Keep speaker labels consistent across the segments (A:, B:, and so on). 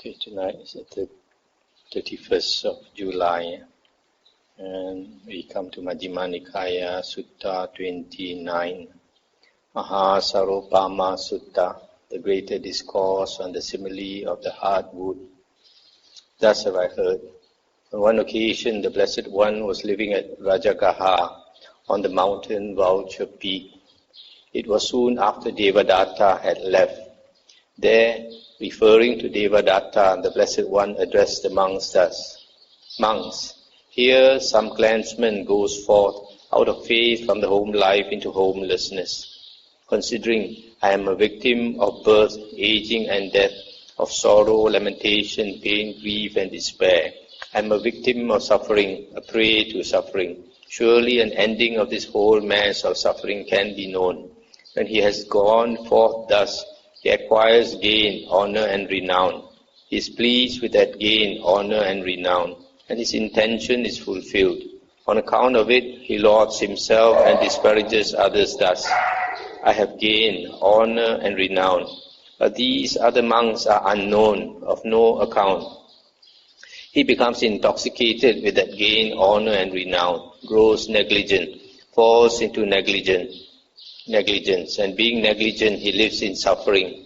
A: Okay, tonight is the 31st of July, and we come to Majjhima Nikāya, Sutta 29, Mahasaropama Sutta, the greater discourse on the simile of the Heartwood. Thus have I heard. On one occasion, the Blessed One was living at Rajagaha on the mountain Vulture Peak. It was soon after Devadatta had left. There, referring to Devadatta, the Blessed One addressed the monks thus: Monks, here some clansman goes forth out of faith from the home life into homelessness. Considering I am a victim of birth, aging and death, of sorrow, lamentation, pain, grief and despair. I am a victim of suffering, a prey to suffering. Surely an ending of this whole mass of suffering can be known. When he has gone forth thus, he acquires gain, honor and renown. He is pleased with that gain, honor and renown, and his intention is fulfilled. On account of it, he lauds himself and disparages others thus: I have gain, honor and renown, but these other monks are unknown, of no account. He becomes intoxicated with that gain, honor and renown, grows negligent, falls into negligence, and being negligent, he lives in suffering.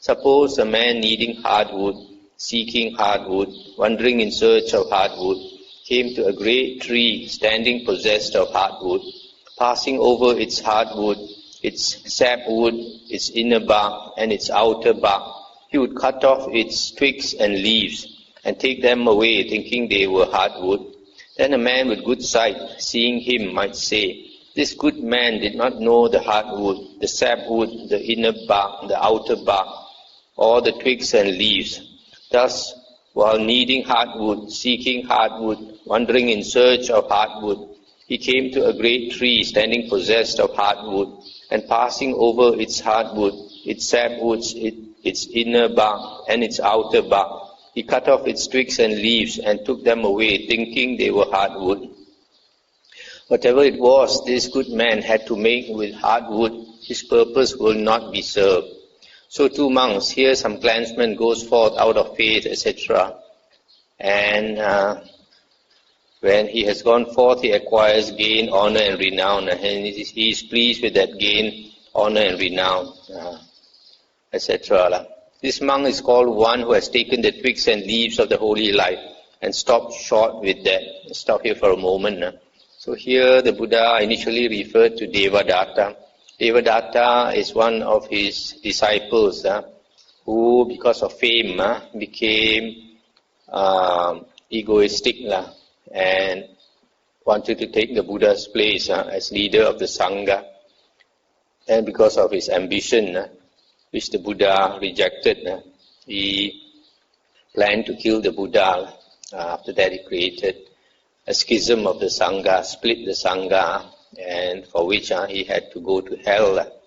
A: Suppose a man needing hardwood, seeking hardwood, wandering in search of hardwood, came to a great tree standing possessed of hardwood, passing over its hardwood, its sapwood, its inner bark and its outer bark. He would cut off its twigs and leaves and take them away, thinking they were hardwood. Then a man with good sight, seeing him, might say, this good man did not know the hardwood, the sapwood, the inner bark, the outer bark, or the twigs and leaves. Thus, while needing hardwood, seeking hardwood, wandering in search of hardwood, he came to a great tree standing possessed of hardwood, and passing over its hardwood, its sapwoods, its inner bark and its outer bark, he cut off its twigs and leaves and took them away, thinking they were hardwood. Whatever it was this good man had to make with hardwood, his purpose will not be served. So too monks, here some clansman goes forth out of faith, etc. And when he has gone forth, he acquires gain, honor and renown, and he is pleased with that gain, honor and renown, etc. This monk is called one who has taken the twigs and leaves of the holy life and stopped short with that. Stop here for a moment. So here the Buddha initially referred to Devadatta. Devadatta is one of his disciples who, because of fame, became egoistic and wanted to take the Buddha's place as leader of the Sangha. And because of his ambition, which the Buddha rejected, he planned to kill the Buddha. After that, he created a schism of the Sangha, split the Sangha, and for which he had to go to hell.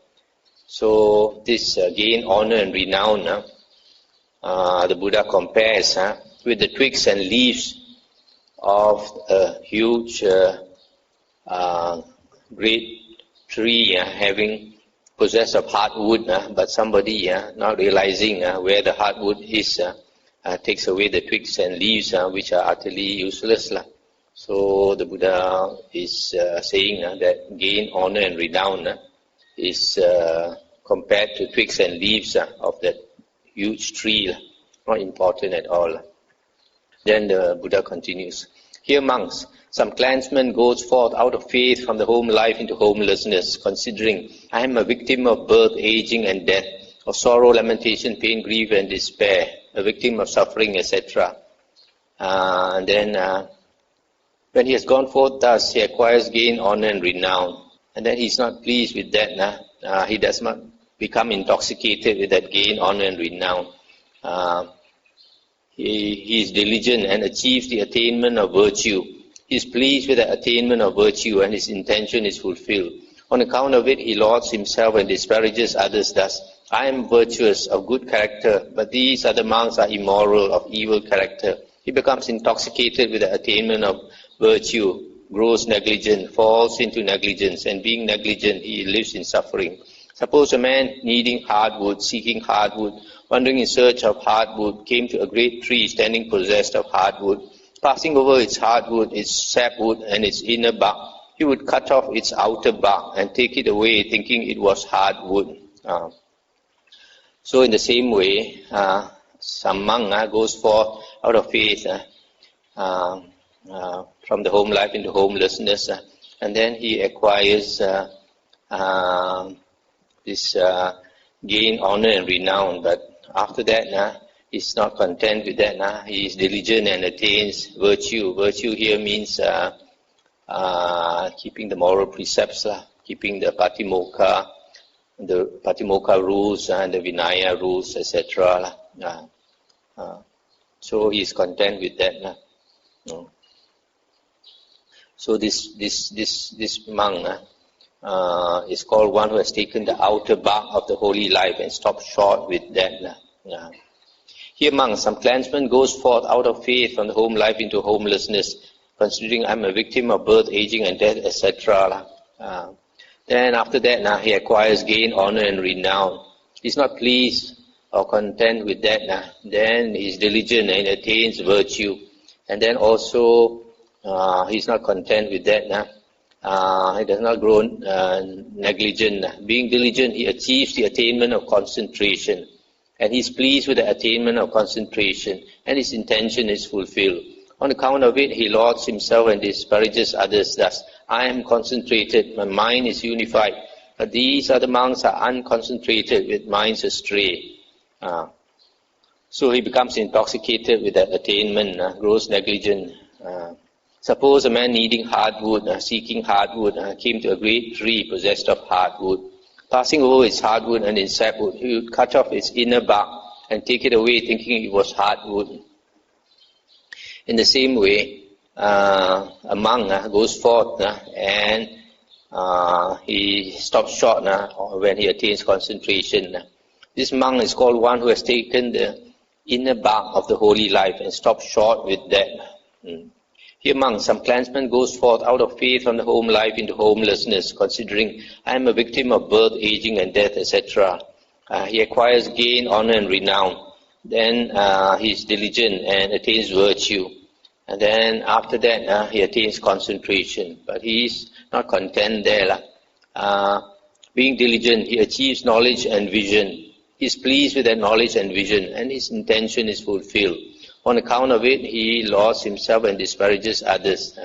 A: So this gain, honor and renown, the Buddha compares with the twigs and leaves of a huge, great tree having possessed of hardwood, but somebody not realizing where the hardwood is takes away the twigs and leaves which are utterly useless. So the Buddha is saying that gain, honor and renown is compared to twigs and leaves of that huge tree, not important at all. Then the Buddha continues, here monks, some clansman goes forth out of faith from the home life into homelessness, considering I am a victim of birth, aging and death, of sorrow, lamentation, pain, grief and despair, a victim of suffering, etc. And then when he has gone forth thus, he acquires gain, honor and renown. And then he is not pleased with that. He does not become intoxicated with that gain, honor and renown. He is diligent and achieves the attainment of virtue. He is pleased with the attainment of virtue and his intention is fulfilled. On account of it, he lauds himself and disparages others thus: I am virtuous, of good character, but these other monks are immoral, of evil character. He becomes intoxicated with the attainment of virtue, grows negligent, falls into negligence, and being negligent, he lives in suffering. Suppose a man needing hardwood, seeking hardwood, wandering in search of heartwood, came to a great tree standing possessed of heartwood. Passing over its heartwood, its sapwood, and its inner bark, he would cut off its outer bark and take it away, thinking it was hardwood. So in the same way, some monk goes forth out of faith from the home life into homelessness, and then he acquires this gain, honor and renown. But after that, he's not content with that. He is diligent and attains virtue. Virtue here means keeping the moral precepts, keeping the Patimokkha rules and the Vinaya rules, etc. So he is content with that. So this monk is called one who has taken the outer bark of the holy life and stopped short with that. Here among some clansmen goes forth out of faith from the home life into homelessness, considering I'm a victim of birth, aging and death, etc. Then after that, he acquires gain, honor and renown. He's not pleased or content with that. Then he's diligent and attains virtue. And then also he's not content with that. He does not grow negligent. Being diligent, he achieves the attainment of concentration. And he's pleased with the attainment of concentration. And his intention is fulfilled. On account of it, he lauds himself and disparages others. Thus, I am concentrated, my mind is unified. But these other monks are unconcentrated, with minds astray. So he becomes intoxicated with that attainment, grows negligent. Suppose a man needing hardwood, seeking hardwood, came to a great tree possessed of hardwood. Passing over its hardwood and its sapwood, he would cut off its inner bark and take it away, thinking it was hardwood. In the same way, a monk goes forth and he stops short when he attains concentration. This monk is called one who has taken the inner bark of the holy life and stopped short with that. Here among some clansmen goes forth out of faith from the home life into homelessness, considering I am a victim of birth, aging and death, etc. He acquires gain, honor and renown. Then he is diligent and attains virtue. And then after that, he attains concentration. But he is not content there. Being diligent, he achieves knowledge and vision. He is pleased with that knowledge and vision, and his intention is fulfilled. On account of it, he lost himself and disparages others,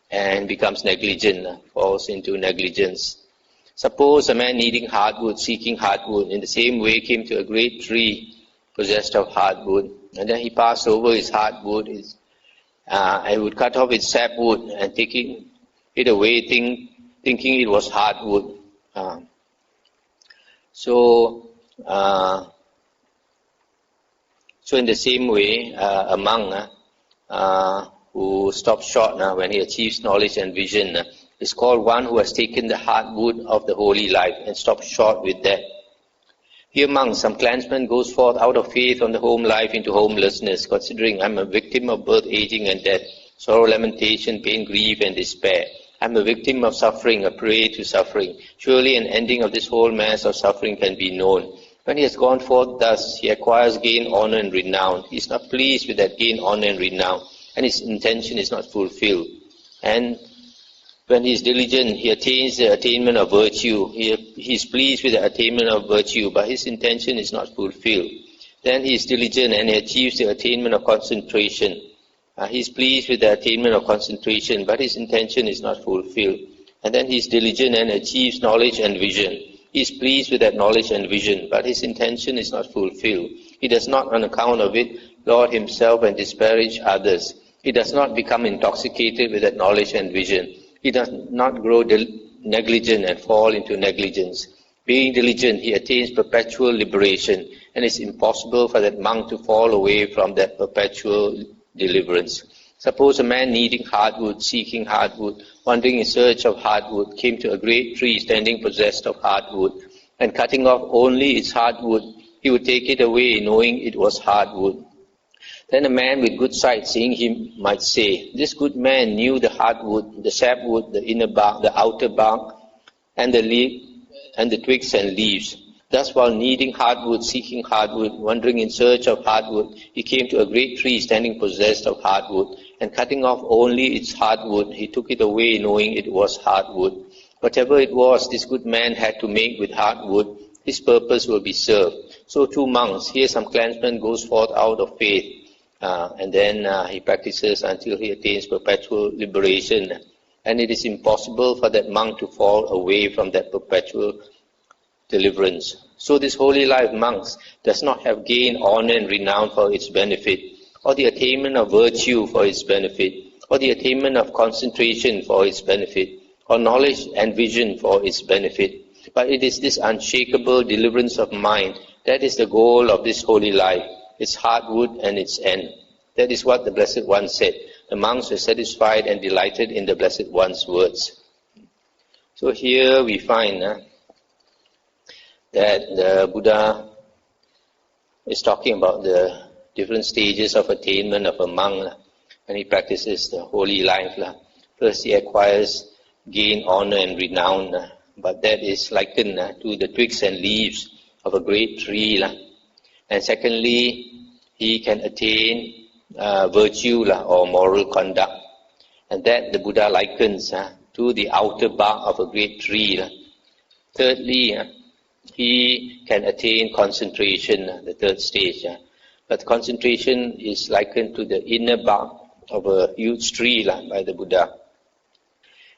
A: and becomes negligent, falls into negligence. Suppose a man needing hardwood, seeking hardwood, in the same way came to a great tree possessed of hardwood, and then he passed over his hardwood, I would cut off its sapwood and taking it away, thinking it was hardwood. So in the same way, a monk who stops short when he achieves knowledge and vision is called one who has taken the hardwood of the holy life and stopped short with that. Here among some clansmen goes forth out of faith from the home life into homelessness, considering I am a victim of birth, aging and death, sorrow, lamentation, pain, grief and despair. I am a victim of suffering, a prey to suffering. Surely an ending of this whole mass of suffering can be known. When he has gone forth thus, he acquires gain, honor and renown. He is not pleased with that gain, honor and renown, and his intention is not fulfilled. And when he is diligent, he attains the attainment of virtue. He is pleased with the attainment of virtue, but his intention is not fulfilled. Then he is diligent and he achieves the attainment of concentration. He is pleased with the attainment of concentration, but his intention is not fulfilled. And then he is diligent and achieves knowledge and vision. He is pleased with that knowledge and vision, but his intention is not fulfilled. He does not, on account of it, laud himself and disparage others. He does not become intoxicated with that knowledge and vision. He does not grow negligent and fall into negligence. Being diligent, he attains perpetual liberation, and it's impossible for that monk to fall away from that perpetual deliverance. Suppose a man needing hardwood, seeking hardwood, wandering in search of hardwood, came to a great tree standing possessed of hardwood, and cutting off only its hardwood, he would take it away, knowing it was hardwood. Then a man with good sight, seeing him, might say, this good man knew the hardwood, the sapwood, the inner bark, the outer bark, and the leaf, and the twigs and leaves. Thus, while needing Heartwood, seeking Heartwood, wandering in search of Heartwood, he came to a great tree standing possessed of Heartwood, and cutting off only its Heartwood, he took it away, knowing it was Heartwood. Whatever it was this good man had to make with Heartwood, his purpose will be served. So too monks, here some clansman goes forth out of faith, and then he practices until he attains perpetual liberation. And it is impossible for that monk to fall away from that perpetual deliverance. So this holy life, monks, does not have gain, honor and renown for its benefit, or the attainment of virtue for its benefit, or the attainment of concentration for its benefit, or knowledge and vision for its benefit. But it is this unshakable deliverance of mind that is the goal of this holy life, its Heartwood and its end. That is what the Blessed One said. The monks were satisfied and delighted in the Blessed One's words. So here we find that the Buddha is talking about the different stages of attainment of a monk when he practices the holy life. First he acquires gain, honor and renown, but that is likened to the twigs and leaves of a great tree. And secondly, he can attain virtue or moral conduct, and that the Buddha likens to the outer bark of a great tree. Thirdly, he can attain concentration, the third stage. But concentration is likened to the inner bark of a huge tree by the Buddha.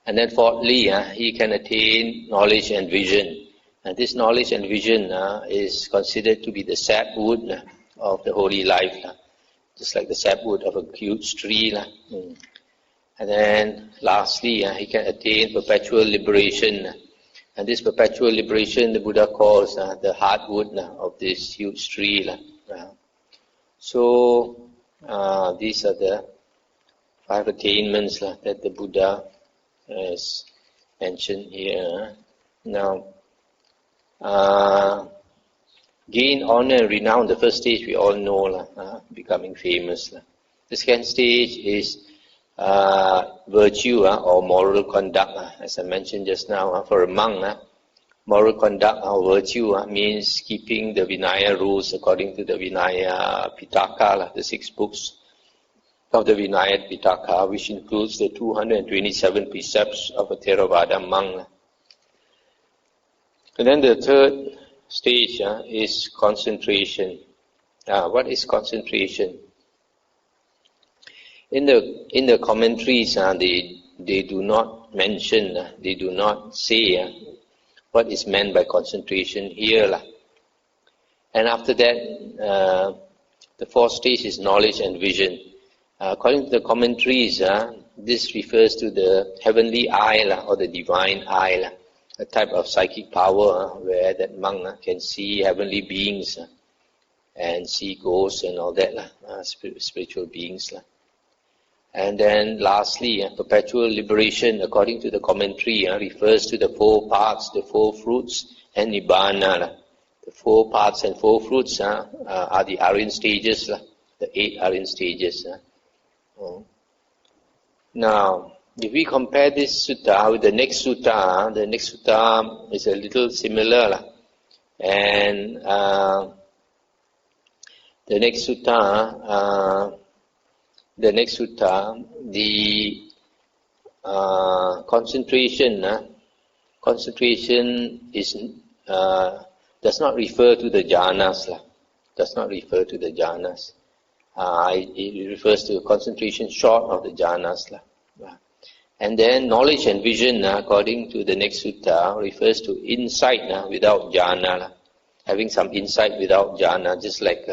A: And then fourthly, he can attain knowledge and vision. And this knowledge and vision is considered to be the sapwood of the holy life, just like the sapwood of a huge tree. And then lastly, he can attain perpetual liberation. And this perpetual liberation the Buddha calls the Heartwood of this huge tree. So these are the 5 attainments that the Buddha has mentioned here. Now, gain, honor and renown, the first stage we all know, becoming famous. The second stage is virtue or moral conduct. As I mentioned just now, for a monk, moral conduct or virtue means keeping the Vinaya rules according to the Vinaya Pitaka, the 6 books of the Vinaya Pitaka, which includes the 227 precepts of a Theravada monk. And then the third stage is concentration. What is concentration? In the commentaries, they do not mention, they do not say what is meant by concentration here. And after that, the fourth stage is knowledge and vision. According to the commentaries, this refers to the heavenly eye or the divine eye, a type of psychic power where that monk can see heavenly beings and see ghosts and all that, spiritual beings. And then lastly, perpetual liberation, according to the commentary, refers to the 4 parts, the 4 fruits, and Nibbana. The 4 parts and 4 fruits are the Aryan stages, the 8 Aryan stages. Now, if we compare this sutta with the next sutta is a little similar. And the next sutta, the concentration is does not refer to the jhanas. Does not refer to the jhanas. It refers to concentration short of the jhanas. And then knowledge and vision, according to the next sutta, refers to insight without jhana. Having some insight without jhana, just like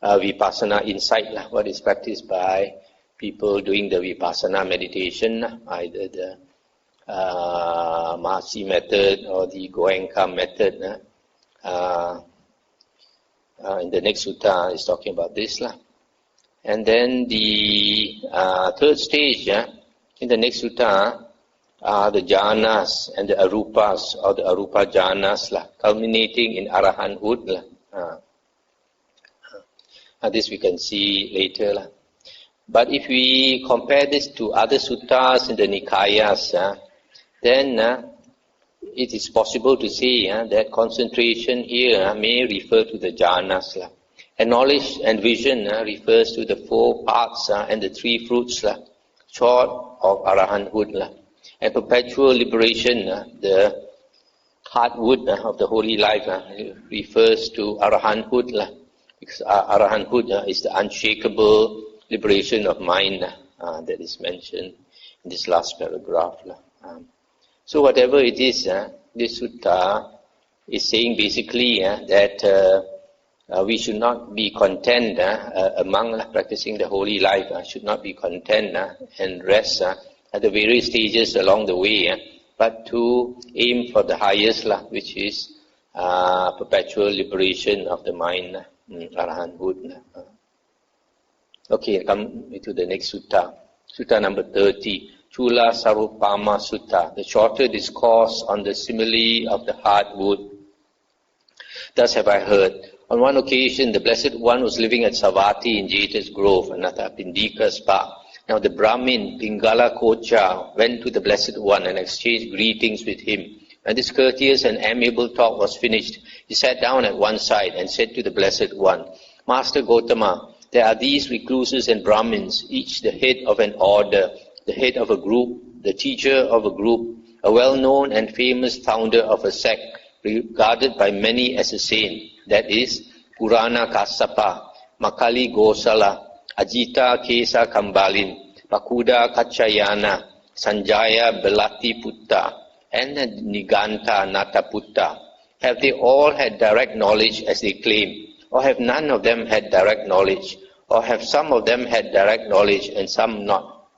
A: vipassana insight, what is practiced by people doing the vipassana meditation, either the Mahasi method or the Goenka method. In the next sutta is talking about this. And then the third stage in the next sutta are the jhanas and the arupas or the arupa jhanas, culminating in arahanthood. This we can see later. But if we compare this to other suttas in the Nikāyas, then it is possible to say that concentration here may refer to the jhanas. And knowledge and vision refers to the 4 paths and the 3 fruits, short of arahanthood. And perpetual liberation, the heartwood of the holy life, refers to arahanthood. Because arahanthood is the unshakable liberation of mind that is mentioned in this last paragraph. So whatever it is, this sutta is saying basically that we should not be content among practicing the holy life, should not be content and rest at the various stages along the way, but to aim for the highest, which is perpetual liberation of the mind, arahanthood. Okay, come to the next sutta. Sutta number 30, Culasaropama Sutta, the shorter discourse on the simile of the heartwood. Thus have I heard. On one occasion, the Blessed One was living at Savatthi in Jeta's Grove, Anathapindika's park. Now the Brahmin, Pingala Kocha, went to the Blessed One and exchanged greetings with him. When this courteous and amiable talk was finished, he sat down at one side and said to the Blessed One, Master Gotama, there are these recluses and Brahmins, each the head of an order, the head of a group, the teacher of a group, a well-known and famous founder of a sect, regarded by many as a saint, that is, Purana Kassapa, Makali Gosala, Ajita Kesa Kambalin, Pakuda Kachayana, Sanjaya Belati Putta, and Niganta Nataputta. Have they all had direct knowledge as they claim, or have none of them had direct knowledge, or have some of them had direct knowledge and some not?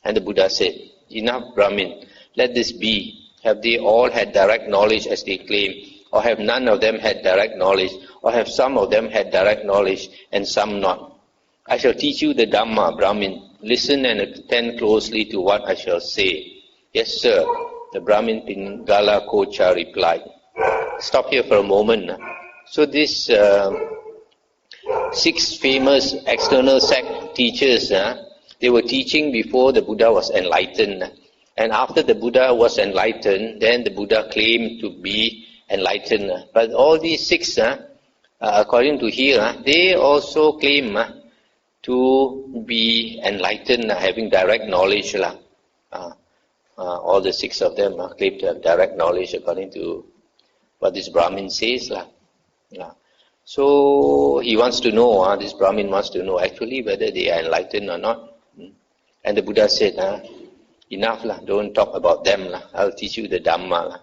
A: And the Buddha said, Enough, Brahmin, let this be. Have they all had direct knowledge as they claim, or have none of them had direct knowledge, or have some of them had direct knowledge and some not? I shall teach you the Dhamma, Brahmin. Listen and attend closely to what I shall say. Yes, sir, the Brahmin Pingala Kocha replied. Stop here for a moment. So this 6 famous external sect teachers, they were teaching before the Buddha was enlightened. And after the Buddha was enlightened, then the Buddha claimed to be enlightened. But all these 6, according to here, they also claim to be enlightened, having direct knowledge. All the 6 of them claim to have direct knowledge according to what this Brahmin says. So he wants to know, this Brahmin wants to know actually whether they are enlightened or not. And the Buddha said, enough, don't talk about them. I'll teach you the Dhamma.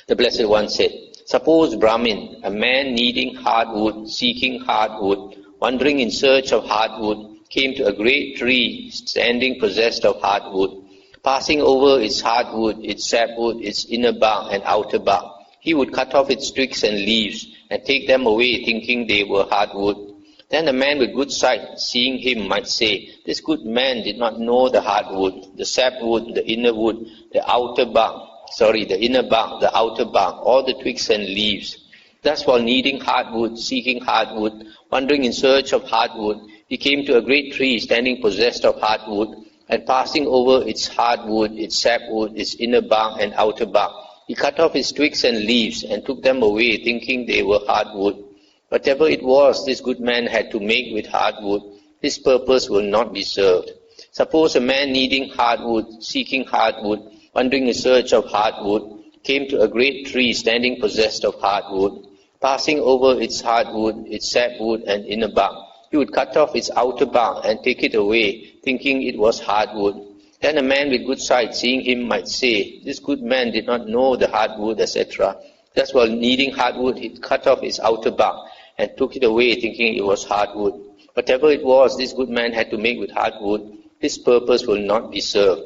A: The Blessed One said, suppose Brahmin, a man needing hardwood, seeking hardwood, wandering in search of hardwood, came to a great tree standing possessed of hardwood. Passing over its hardwood, its sapwood, its inner bark and outer bark, he would cut off its twigs and leaves and take them away, thinking they were hardwood. Then the man with good sight, seeing him, might say, this good man did not know the hardwood, the sapwood, the inner wood, the outer bark, the inner bark, the outer bark, all the twigs and leaves. Thus, while needing hardwood, seeking hardwood, wandering in search of hardwood, he came to a great tree standing possessed of hardwood, and passing over its hardwood, its sapwood, its inner bark and outer bark, he cut off its twigs and leaves and took them away, thinking they were hardwood. Whatever it was this good man had to make with hardwood, his purpose will not be served. Suppose a man needing hardwood, seeking hardwood, wandering in search of hardwood, came to a great tree standing possessed of hardwood. Passing over its hardwood, its sapwood and inner bark, he would cut off its outer bark and take it away, thinking it was hardwood. Then a man with good sight, seeing him, might say, this good man did not know the hardwood, etc. Thus, while needing hardwood, he cut off its outer bark and took it away, thinking it was hardwood. Whatever it was this good man had to make with hardwood, his purpose will not be served.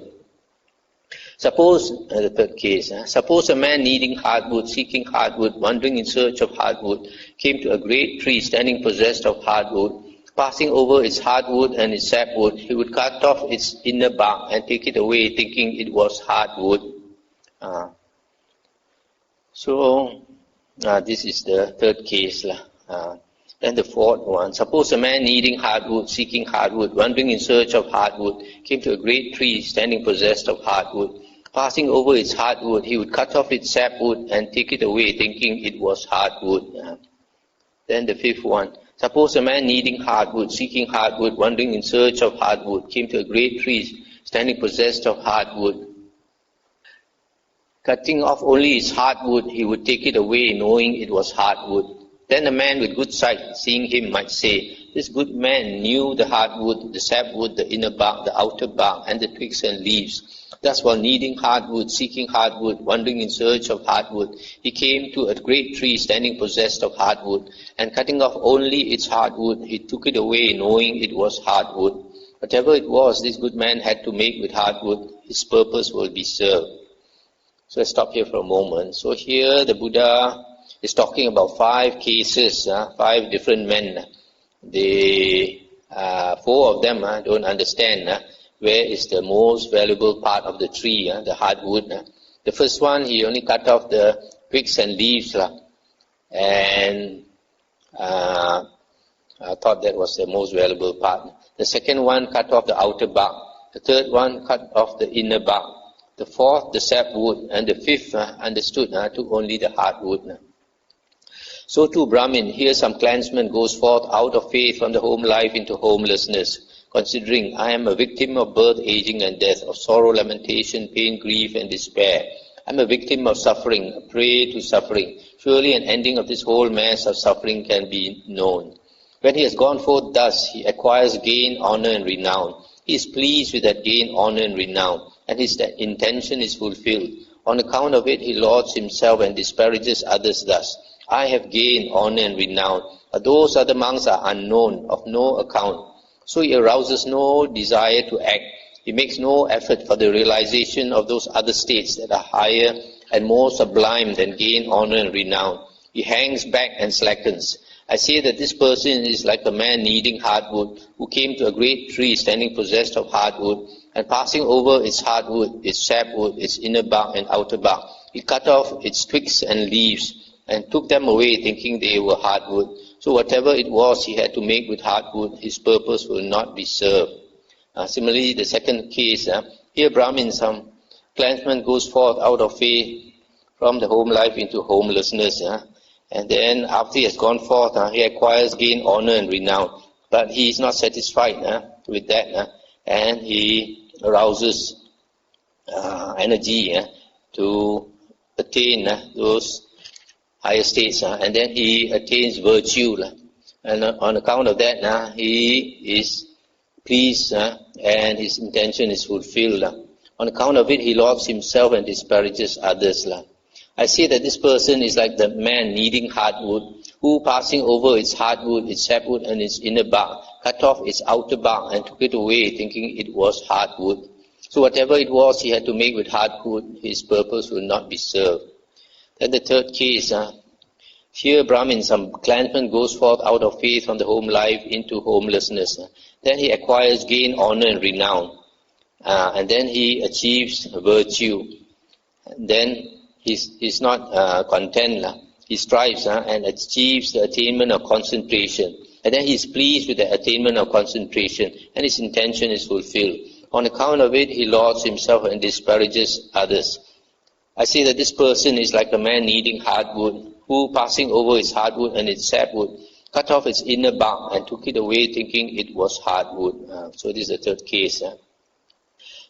A: Suppose, the third case, suppose a man needing hardwood, seeking hardwood, wandering in search of hardwood, came to a great tree standing possessed of hardwood. Passing over its hardwood and its sapwood, he would cut off its inner bark and take it away, thinking it was hardwood. This is the third case. Then the fourth one, suppose a man needing hardwood, seeking hardwood, wandering in search of hardwood, came to a great tree standing possessed of hardwood. Passing over its hardwood, he would cut off its sapwood and take it away, thinking it was hardwood. Then the fifth one. Suppose a man needing hardwood, seeking hardwood, wandering in search of hardwood, came to a great tree, standing possessed of hardwood. Cutting off only its hardwood, he would take it away, knowing it was hardwood. Then a man with good sight, seeing him, might say, this good man knew the hardwood, the sapwood, the inner bark, the outer bark, and the twigs and leaves. Thus, while needing hardwood, seeking hardwood, wandering in search of hardwood, he came to a great tree standing possessed of hardwood, and cutting off only its hardwood, he took it away, knowing it was hardwood. Whatever it was this good man had to make with hardwood, his purpose will be served. So let's stop here for a moment. So here the Buddha is talking about 5 cases, 5 different men. They, 4 of them don't understand where is the most valuable part of the tree, the hardwood. The first one, he only cut off the twigs and leaves, and I thought that was the most valuable part. The second one cut off the outer bark. The third one cut off the inner bark. The fourth, the sapwood, and the fifth understood, took only the hardwood. So too Brahmin, here some clansman goes forth out of faith from the home life into homelessness, considering I am a victim of birth, aging and death, of sorrow, lamentation, pain, grief and despair. I am a victim of suffering, a prey to suffering. Surely an ending of this whole mass of suffering can be known. When he has gone forth thus, he acquires gain, honor and renown. He is pleased with that gain, honor and renown, and his intention is fulfilled. On account of it, he lauds himself and disparages others thus. I have gained honor and renown, but those other monks are unknown, of no account. So he arouses no desire to act. He makes no effort for the realization of those other states that are higher and more sublime than gain, honor and renown. He hangs back and slackens. I say that this person is like a man needing hardwood, who came to a great tree standing possessed of hardwood, and passing over its hardwood, its sapwood, its inner bark and outer bark, he cut off its twigs and leaves, and took them away, thinking they were hardwood. So whatever it was he had to make with hardwood, his purpose will not be served. Similarly, the second case, here Brahmin, some clansman goes forth out of faith from the home life into homelessness, and then after he has gone forth, he acquires gain, honor and renown. But he is not satisfied with that, and he arouses energy to attain those higher states, and then he attains virtue, and on account of that, he is pleased, and his intention is fulfilled. On account of it, he lauds himself and disparages others. I say that this person is like the man needing hardwood, who passing over its hardwood, its sapwood and its inner bark, cut off its outer bark and took it away, thinking it was hardwood. So whatever it was he had to make with hardwood, his purpose will not be served. Then the third case, here Brahmin, some clansman goes forth out of faith from the home life into homelessness. Then he acquires gain, honor and renown. And then he achieves virtue. And then he's not content. He strives and achieves the attainment of concentration. And then he is pleased with the attainment of concentration, and his intention is fulfilled. On account of it, he lauds himself and disparages others. I say that this person is like a man needing hardwood, who passing over its hardwood and its sapwood, cut off its inner bark and took it away, thinking it was hardwood. So this is the third case.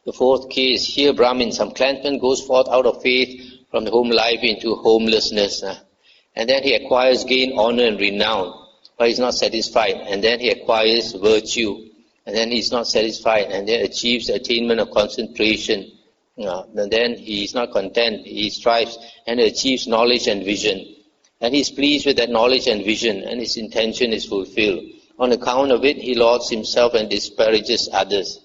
A: The fourth case, here Brahmin, some clansman goes forth out of faith from the home life into homelessness. And then he acquires gain, honor and renown, but he's not satisfied. And then he acquires virtue. And then he's not satisfied, and then achieves the attainment of concentration. And then he is not content. He strives and achieves knowledge and vision. And he is pleased with that knowledge and vision, and his intention is fulfilled. On account of it, he lauds himself and disparages others.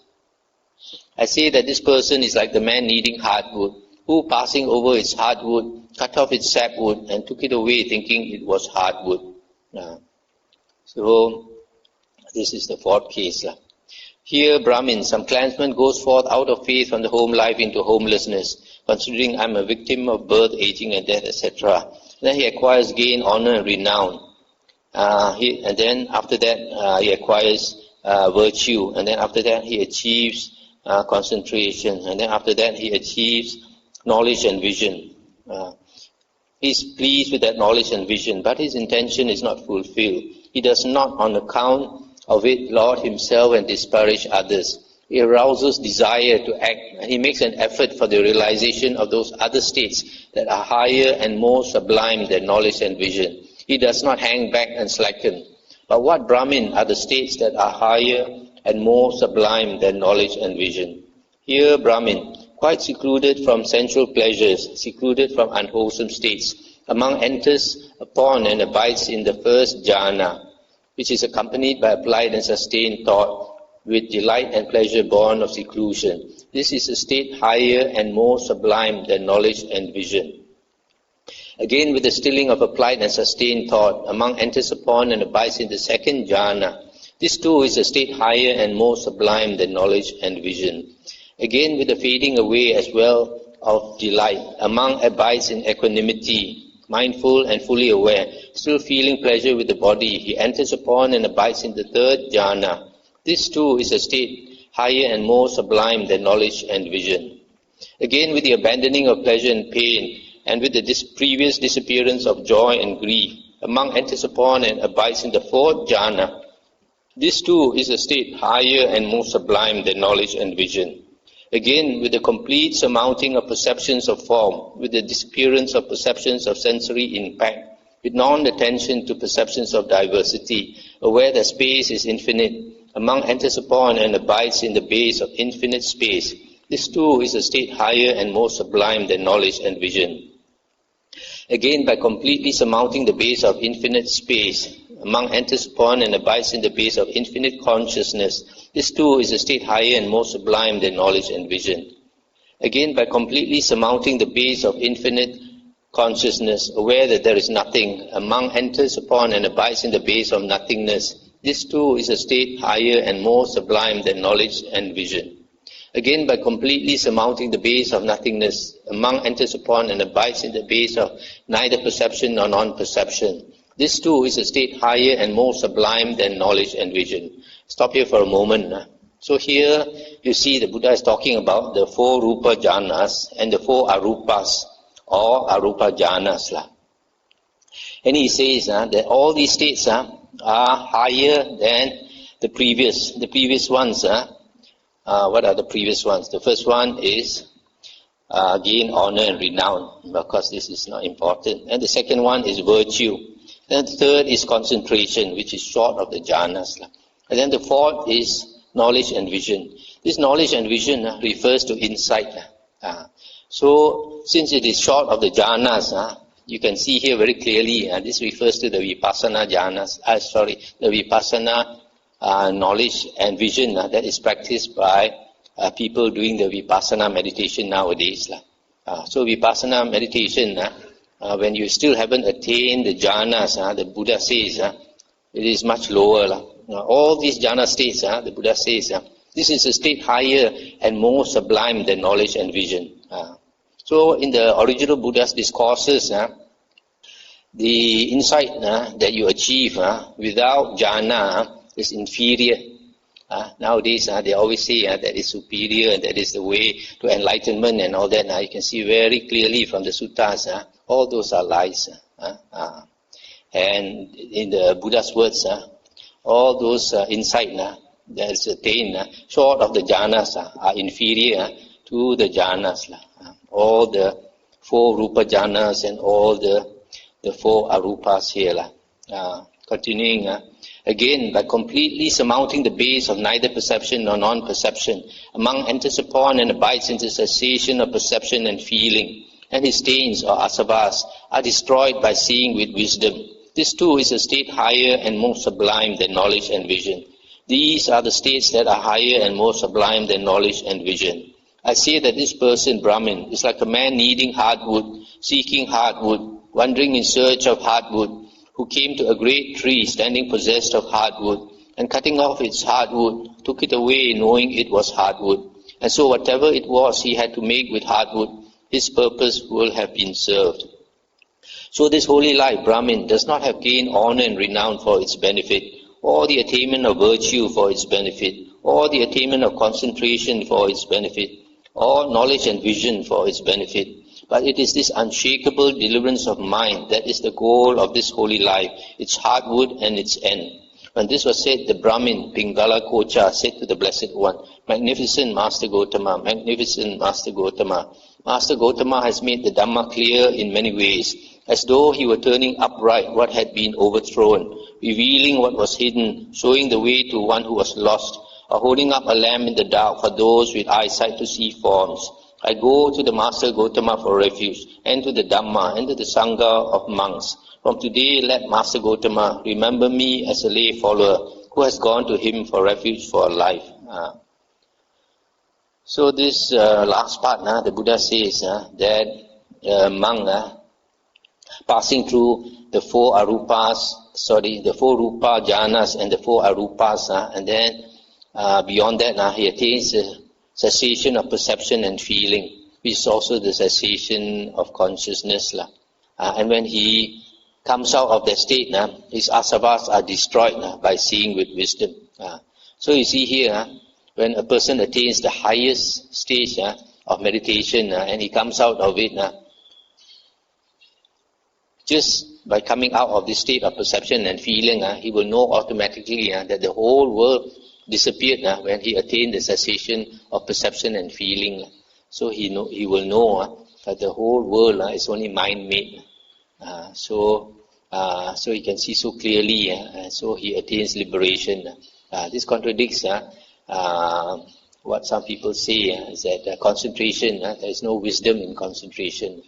A: I say that this person is like the man needing hardwood, who passing over its hardwood, cut off its sapwood and took it away, thinking it was hardwood. So this is the fourth case. Here Brahmin, some clansman goes forth out of faith from the home life into homelessness, considering I am a victim of birth, aging and death, etc. Then he acquires gain, honor and renown. And then after that he acquires virtue. And then after that he achieves concentration. And then after that he achieves knowledge and vision. He's pleased with that knowledge and vision, but his intention is not fulfilled. He does not, on account of it, laud himself and disparage others. He arouses desire to act, and he makes an effort for the realization of those other states that are higher and more sublime than knowledge and vision. He does not hang back and slacken. But what Brahmin are the states that are higher and more sublime than knowledge and vision? Here Brahmin, quite secluded from sensual pleasures, secluded from unwholesome states, among enters upon and abides in the first jhana, which is accompanied by applied and sustained thought, with delight and pleasure born of seclusion. This is a state higher and more sublime than knowledge and vision. Again, with the stilling of applied and sustained thought, among enters upon and abides in the second jhana. This too is a state higher and more sublime than knowledge and vision. Again, with the fading away as well of delight, among abides in equanimity, mindful and fully aware, still feeling pleasure with the body, he enters upon and abides in the third jhana. This too is a state higher and more sublime than knowledge and vision. Again, with the abandoning of pleasure and pain, and with the previous disappearance of joy and grief, among enters upon and abides in the fourth jhana. This too is a state higher and more sublime than knowledge and vision. Again, with the complete surmounting of perceptions of form, with the disappearance of perceptions of sensory impact, with non-attention to perceptions of diversity, aware that space is infinite, among enters upon and abides in the base of infinite space. This too is a state higher and more sublime than knowledge and vision. Again, by completely surmounting the base of infinite space, among enters upon and abides in the base of infinite consciousness. This too is a state higher and more sublime than knowledge and vision. Again, by completely surmounting the base of infinite consciousness, aware that there is nothing, among enters upon and abides in the base of nothingness. This too is a state higher and more sublime than knowledge and vision. Again, by completely surmounting the base of nothingness, among enters upon and abides in the base of neither perception nor non-perception. This too is a state higher and more sublime than knowledge and vision. Stop here for a moment. So here you see the Buddha is talking about the 4 Rupa jhanas and the 4 Arupas, or Arupa jhanas. And he says that all these states are higher than the previous ones. What are the previous ones? The first one is gain, honor and renown, because this is not important. And the second one is virtue. And the third is concentration, which is short of the jhanas. And then the fourth is knowledge and vision. This knowledge and vision refers to insight. So since it is short of the jhanas, you can see here very clearly, this refers to the vipassana jhanas, the vipassana knowledge and vision that is practiced by people doing the vipassana meditation nowadays. So vipassana meditation, when you still haven't attained the jhanas, the Buddha says it is much lower. All these jhana states, the Buddha says, this is a state higher and more sublime than knowledge and vision. So in the original Buddha's discourses, the insight that you achieve without jhana is inferior. Nowadays they always say that is superior and that is the way to enlightenment and all that. You can see very clearly from the suttas, all those are lies. And in the Buddha's words, all those insight that is attained short of the jhanas are inferior to the jhanas. All the 4 Rupa jhanas and all the 4 Arupas here. Continuing, again, by completely surmounting the base of neither perception nor non-perception, among enters upon and abides in the cessation of perception and feeling, and his stains or asavas are destroyed by seeing with wisdom. This too is a state higher and more sublime than knowledge and vision. These are the states that are higher and more sublime than knowledge and vision. I say that this person, Brahmin, is like a man needing hardwood, seeking hardwood, wandering in search of hardwood, who came to a great tree standing possessed of hardwood, and cutting off its hardwood, took it away knowing it was hardwood. And so whatever it was he had to make with hardwood, his purpose will have been served. So this holy life, Brahmin, does not have gain, honor and renown for its benefit, or the attainment of virtue for its benefit, or the attainment of concentration for its benefit. or knowledge and vision for its benefit. But it is this unshakable deliverance of mind that is the goal of this holy life, its heartwood and its end. When this was said, the Brahmin, Pingala Kocha, said to the Blessed One, "Magnificent Master Gotama, magnificent Master Gotama. Master Gotama has made the Dhamma clear in many ways, as though he were turning upright what had been overthrown, revealing what was hidden, showing the way to one who was lost, or holding up a lamp in the dark for those with eyesight to see forms. I go to the Master Gotama for refuge, and to the Dhamma, and to the Sangha of monks. From today, let Master Gotama remember me as a lay follower who has gone to him for refuge for life." So this last part, the Buddha says that monk passing through the four rupa jhanas and the four arupas, and then beyond that, he attains the cessation of perception and feeling, which is also the cessation of consciousness. And when he comes out of that state, his asavas are destroyed by seeing with wisdom. So you see here, when a person attains the highest stage of meditation, and he comes out of it, just by coming out of this state of perception and feeling, he will know automatically that the whole world disappeared when he attained the cessation of perception and feeling. So he will know that the whole world is only mind-made. So he can see so clearly, so he attains liberation. This contradicts what some people say is that concentration, there is no wisdom in concentration.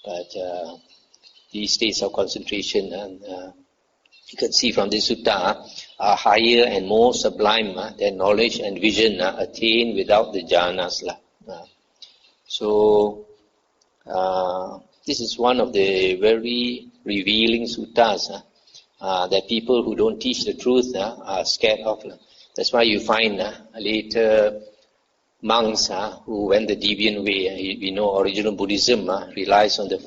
A: But these states of concentration, you can see from this sutta, are higher and more sublime than knowledge and vision attained without the jhanas. So this is one of the very revealing suttas that people who don't teach the truth are scared of. That's why you find later monks who went the deviant way. We know original Buddhism relies on the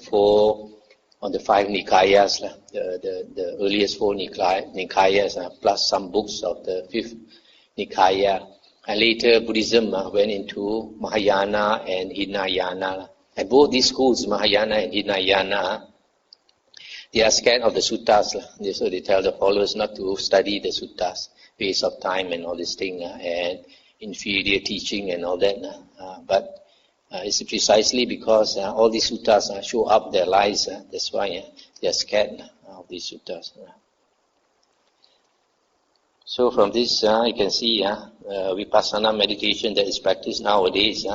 A: five Nikāyas, the earliest four Nikāyas, plus some books of the fifth Nikāya. And later Buddhism went into Mahayana and Hinayana. And both these schools, Mahayana and Hinayana, they are scared of the suttas. So they tell the followers not to study the suttas, waste of time and all this thing, and inferior teaching and all that. But it's precisely because all these suttas show up their lies. That's why they are scared of these suttas. So from this you can see vipassana meditation that is practiced nowadays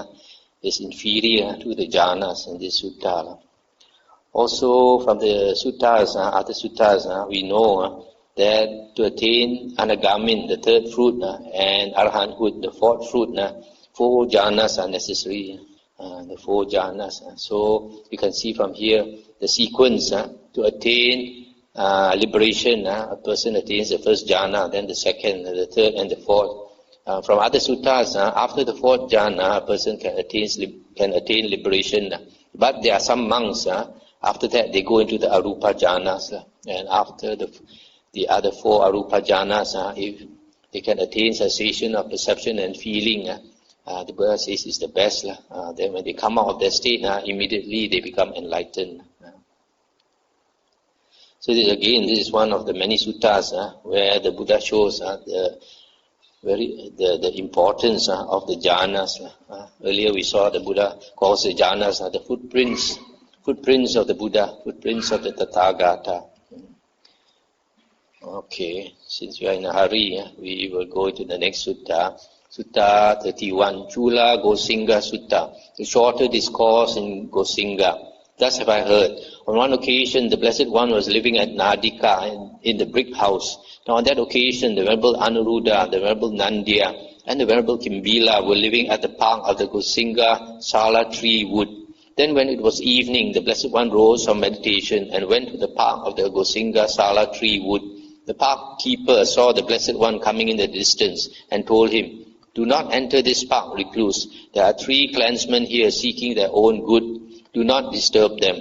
A: is inferior to the jhanas in this sutta. Also from the suttas, other suttas, we know that to attain anagamin, the third fruit, and arahanthood, the fourth fruit, 4 jhanas are necessary. The 4 jhanas. So you can see from here the sequence to attain liberation. A person attains the first jhana, then the second, the third, and the fourth. From other suttas, after the 4th jhana, a person can attain liberation. But there are some monks, after that they go into the arupa jhanas, and after the other 4 arupa jhanas, if they can attain cessation of perception and feeling, the Buddha says is the best. Then when they come out of that state, immediately they become enlightened. So this is one of the many suttas where the Buddha shows the importance of the jhanas. Earlier we saw the Buddha calls the jhanas the footprints of the Buddha, footprints of the Tathagata. Okay, since we are in a hurry, we will go to the next sutta. Sutta 31, Culagosinga Sutta, the shorter discourse in Gosinga. Thus have I heard. On one occasion, the Blessed One was living at Nadika in the brick house. Now on that occasion, the Venerable Anuruddha, the Venerable Nandya, and the Venerable Kimbila were living at the park of the Gosinga Sala tree wood. Then when it was evening, the Blessed One rose from meditation and went to the park of the Gosinga Sala tree wood. The park keeper saw the Blessed One coming in the distance and told him, "Do not enter this park, recluse. There are 3 clansmen here seeking their own good. Do not disturb them."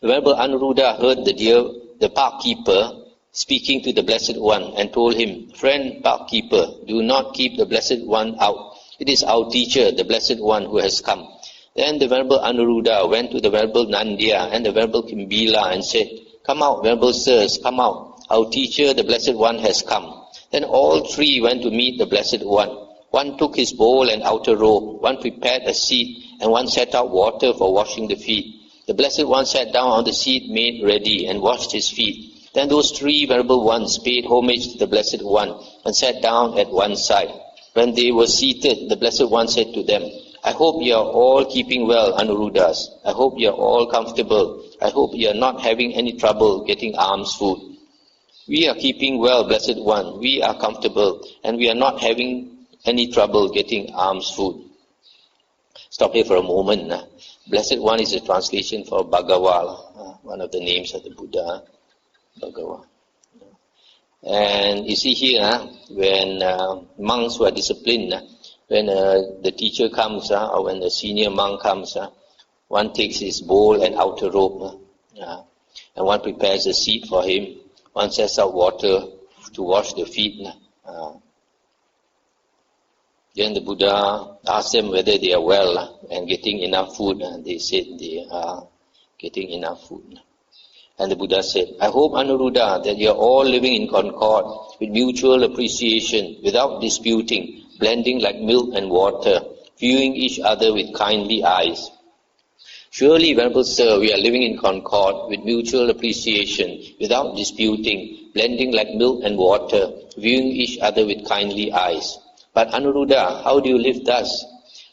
A: The Venerable Anuruddha heard the park keeper speaking to the Blessed One and told him, "Friend park keeper, do not keep the Blessed One out. It is our teacher, the Blessed One, who has come. Then the Venerable Anuruddha went to the Venerable Nandya and the Venerable Kimbila and said, "Come out, Venerable Sirs, come out. Our teacher, the Blessed One, has come." Then all three went to meet the Blessed One. One took his bowl and outer robe, one prepared a seat, and one set out water for washing the feet. The Blessed One sat down on the seat made ready and washed his feet. Then those three Venerable Ones paid homage to the Blessed One and sat down at one side. When they were seated, the Blessed One said to them, "I hope you are all keeping well, Anuruddhas. I hope you are all comfortable. I hope you are not having any trouble getting alms food." "We are keeping well, Blessed One. We are comfortable, and we are not having any trouble getting alms food." Stop here for a moment. Blessed One is a translation for Bhagawa, one of the names of the Buddha, Bhagawa. And you see here, when monks who are disciplined, when the teacher comes, or when the senior monk comes, one takes his bowl and outer robe, and one prepares a seat for him. One sets out water to wash the feet. Then the Buddha asked them whether they are well and getting enough food, and they said they are getting enough food. And the Buddha said, "I hope, Anuruddha, that you are all living in concord with mutual appreciation, without disputing, blending like milk and water, viewing each other with kindly eyes." "Surely, Venerable Sir, we are living in concord with mutual appreciation, without disputing, blending like milk and water, viewing each other with kindly eyes." "But Anuruddha, how do you live thus?"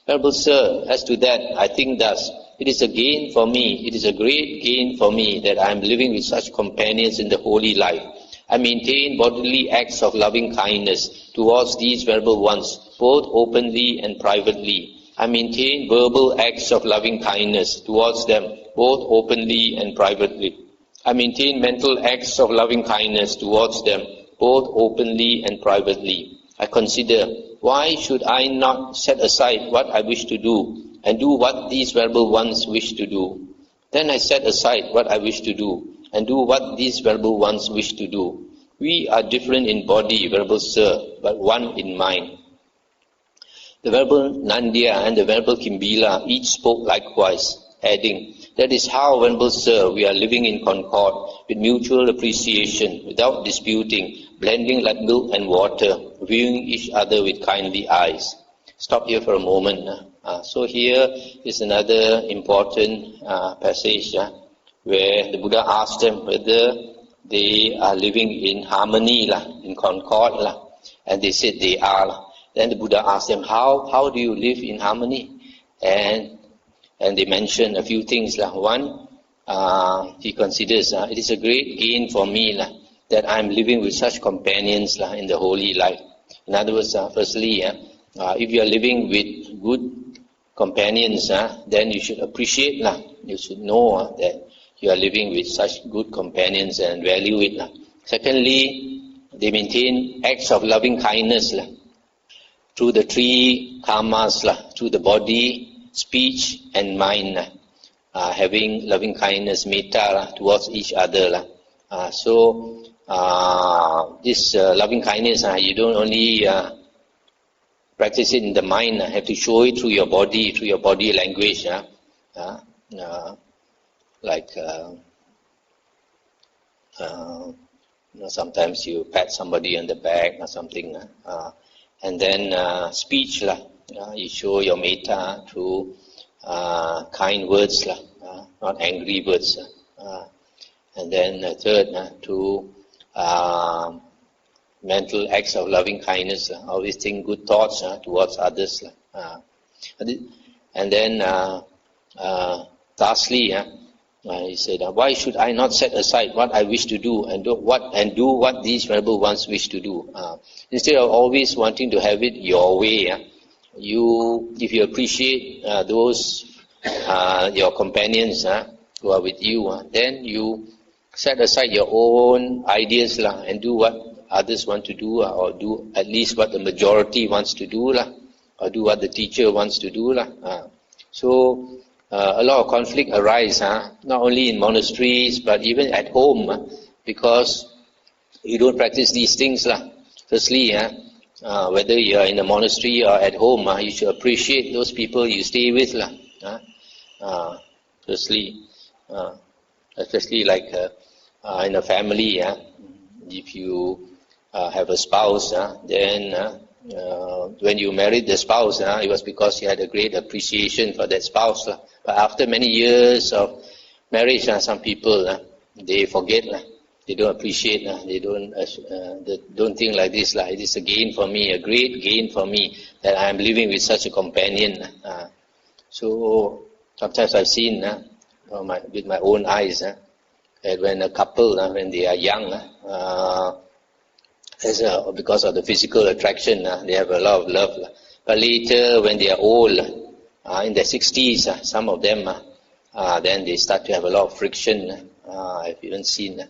A: "Venerable Sir, as to that, I think thus. It is a gain for me, it is a great gain for me that I am living with such companions in the holy life. I maintain bodily acts of loving kindness towards these Venerable Ones, both openly and privately. I maintain verbal acts of loving kindness towards them, both openly and privately. I maintain mental acts of loving kindness towards them, both openly and privately. I consider, why should I not set aside what I wish to do and do what these Venerable Ones wish to do? Then I set aside what I wish to do and do what these Venerable Ones wish to do. We are different in body, Venerable Sir, but one in mind." The Venerable Nandya and the Venerable Kimbila each spoke likewise, adding, "That is how, Venerable Sir, we are living in concord with mutual appreciation, without disputing, blending like milk and water, viewing each other with kindly eyes." Stop here for a moment. So here is another important passage where the Buddha asked them whether they are living in harmony, in concord, and they said they are. Then the Buddha asked them, how do you live in harmony? And they mentioned a few things. One, he considers it is a great gain for me that I am living with such companions in the holy life. In other words, firstly, if you are living with good companions, then you should appreciate, you should know that you are living with such good companions and value it. Secondly, they maintain acts of loving kindness through the three karmas, through the body, speech and mind, having loving kindness, metta towards each other. So this loving kindness, you don't only practice it in the mind, have to show it through your body language. Like sometimes you pat somebody on the back or something. And then speech, you show your metta through kind words, not angry words. And then third, through mental acts of loving kindness, always think good thoughts towards others. And then lastly, he said, why should I not set aside what I wish to do and do what these Venerable Ones wish to do? Instead of always wanting to have it your way, if you appreciate those your companions who are with you, then you set aside your own ideas and do what others want to do, or do at least what the majority wants to do, or do what the teacher wants to do. So a lot of conflict arise, not only in monasteries but even at home, because you don't practice these things. Firstly, whether you are in a monastery or at home, you should appreciate those people you stay with. Firstly, especially like in a family, if you have a spouse, then when you married the spouse, it was because you had a great appreciation for that spouse. But after many years of marriage, some people, they forget. They don't appreciate. They don't think like this. It is a gain for me, a great gain for me that I am living with such a companion. So sometimes I've seen with my own eyes that when a couple, when they are young, because of the physical attraction, they have a lot of love. But later, when they are old, in their 60s, some of them, then they start to have a lot of friction. I've even seen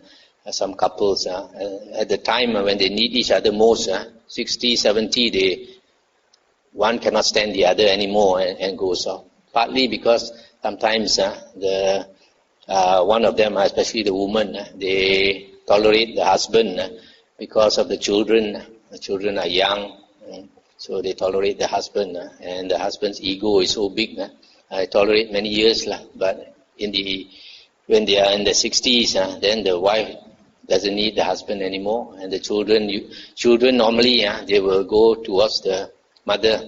A: some couples at the time when they need each other most, 60, 70, one cannot stand the other anymore and goes off. Partly because sometimes one of them, especially the woman, they tolerate the husband because of the children. The children are young, so they tolerate the husband, and the husband's ego is so big. I tolerate many years, but when they are in the 60s, then the wife doesn't need the husband anymore, and the children normally they will go towards the mother,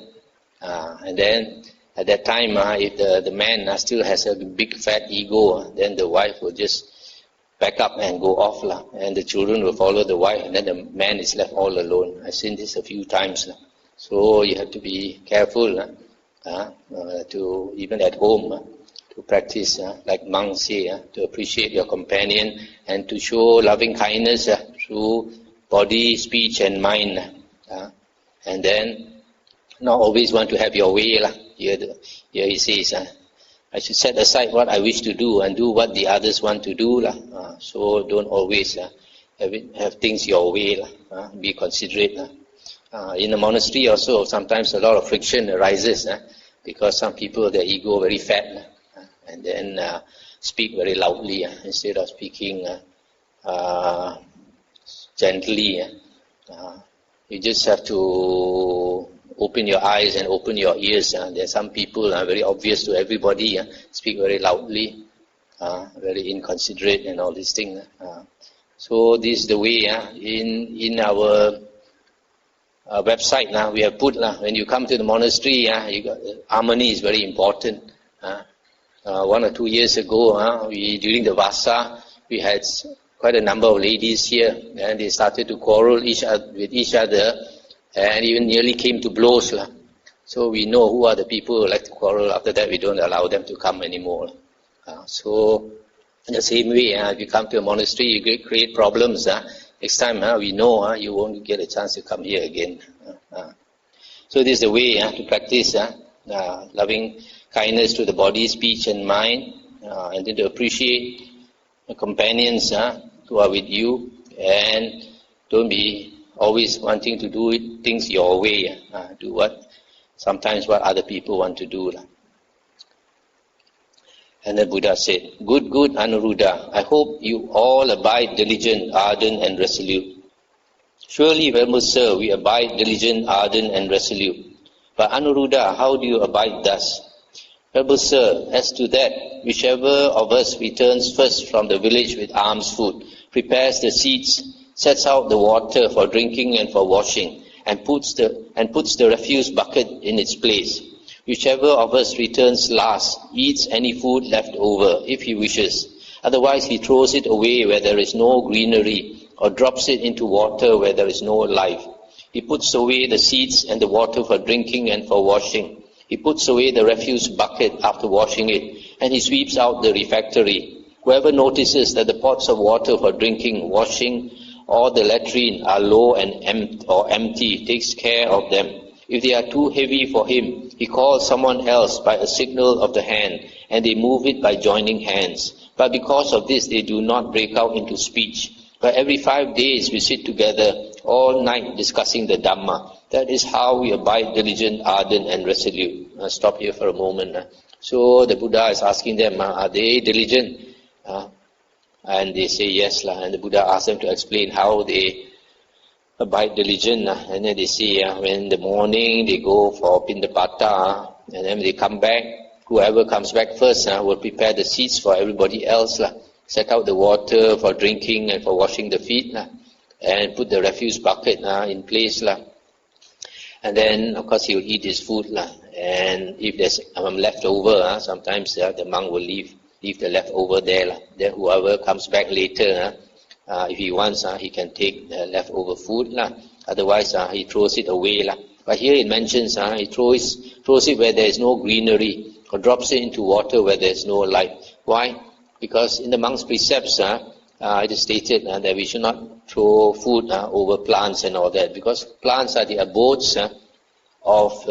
A: and then at that time, if the man still has a big fat ego, then the wife will just back up and go off, and the children will follow the wife, and then the man is left all alone. I've seen this a few times. So you have to be careful to even at home to practice, like monks say, to appreciate your companion and to show loving kindness through body, speech, and mind, and then not always want to have your way. Here he says, I should set aside what I wish to do and do what the others want to do. So don't always have things your way. Be considerate. In a monastery also, sometimes a lot of friction arises because some people, their ego very fat, and then speak very loudly instead of speaking gently. You just have to open your eyes and open your ears. There are some people very obvious to everybody, speak very loudly, very inconsiderate and all these things. So this is the way in our website now we have put when you come to the monastery, harmony is very important. 1 or 2 years ago, during the Vasa, we had quite a number of ladies here, and they started to quarrel with each other, and even nearly came to blows. So we know who are the people who like to quarrel. After that, we don't allow them to come anymore. So in the same way, if you come to a monastery, you create problems. Next time, we know you won't get a chance to come here again. So this is the way to practice loving kindness to the body, speech, and mind, and then to appreciate the companions who are with you, and don't be always wanting to do things your way. Do sometimes what other people want to do. And the Buddha said, good, Anuruddha, I hope you all abide diligent, ardent, and resolute. Surely, Venerable Sir, we abide diligent, ardent, and resolute. But Anuruddha, how do you abide thus? Venerable Sir, as to that, whichever of us returns first from the village with alms food, prepares the seats, sets out the water for drinking and for washing, and puts the refuse bucket in its place. Whichever of us returns last, eats any food left over, if he wishes. Otherwise he throws it away where there is no greenery, or drops it into water where there is no life. He puts away the seeds and the water for drinking and for washing. He puts away the refuse bucket after washing it, and he sweeps out the refectory. Whoever notices that the pots of water for drinking, washing, or the latrine are low and empty, takes care of them. If they are too heavy for him, he calls someone else by a signal of the hand, and they move it by joining hands. But because of this, they do not break out into speech. But every 5 days we sit together all night discussing the Dhamma. That is how we abide diligent, ardent, and resolute. I'll stop here for a moment. So the Buddha is asking them, are they diligent? And they say yes. And the Buddha asks them to explain how they abide diligent, and then they say when in the morning they go for Pindapata, and then they come back, whoever comes back first will prepare the seats for everybody else, set out the water for drinking and for washing the feet, and put the refuse bucket in place, and then of course he will eat his food, and if there's leftover, sometimes the monk will leave the leftover there, then whoever comes back later, if he wants, he can take the leftover food, otherwise he throws it away, but here it mentions he throws it where there is no greenery, or drops it into water where there is no light. Why? Because in the monk's precepts, it is stated that we should not throw food over plants and all that, because plants are the abodes of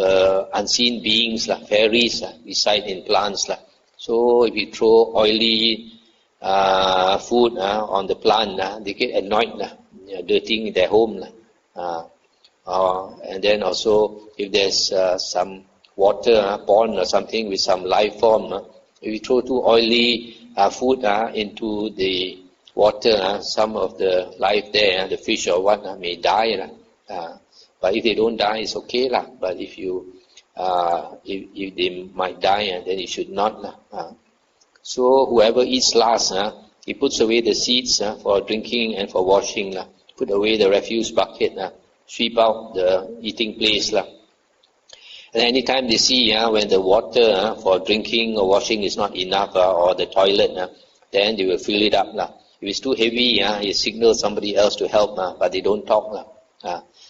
A: unseen beings, fairies reside in plants. So if you throw oily food on the plant, they get annoyed, dirtying their home. And then also if there's some water, pond or something with some life form, if you throw too oily food into the water, some of the life there, the fish or what, may die. But if they don't die, it's okay. But if they might die, then you should not. So whoever eats last, he puts away the seeds for drinking and for washing. Put away the refuse bucket, sweep out the eating place. And anytime they see when the water for drinking or washing is not enough, or the toilet, then they will fill it up. If it's too heavy, you signal somebody else to help, but they don't talk.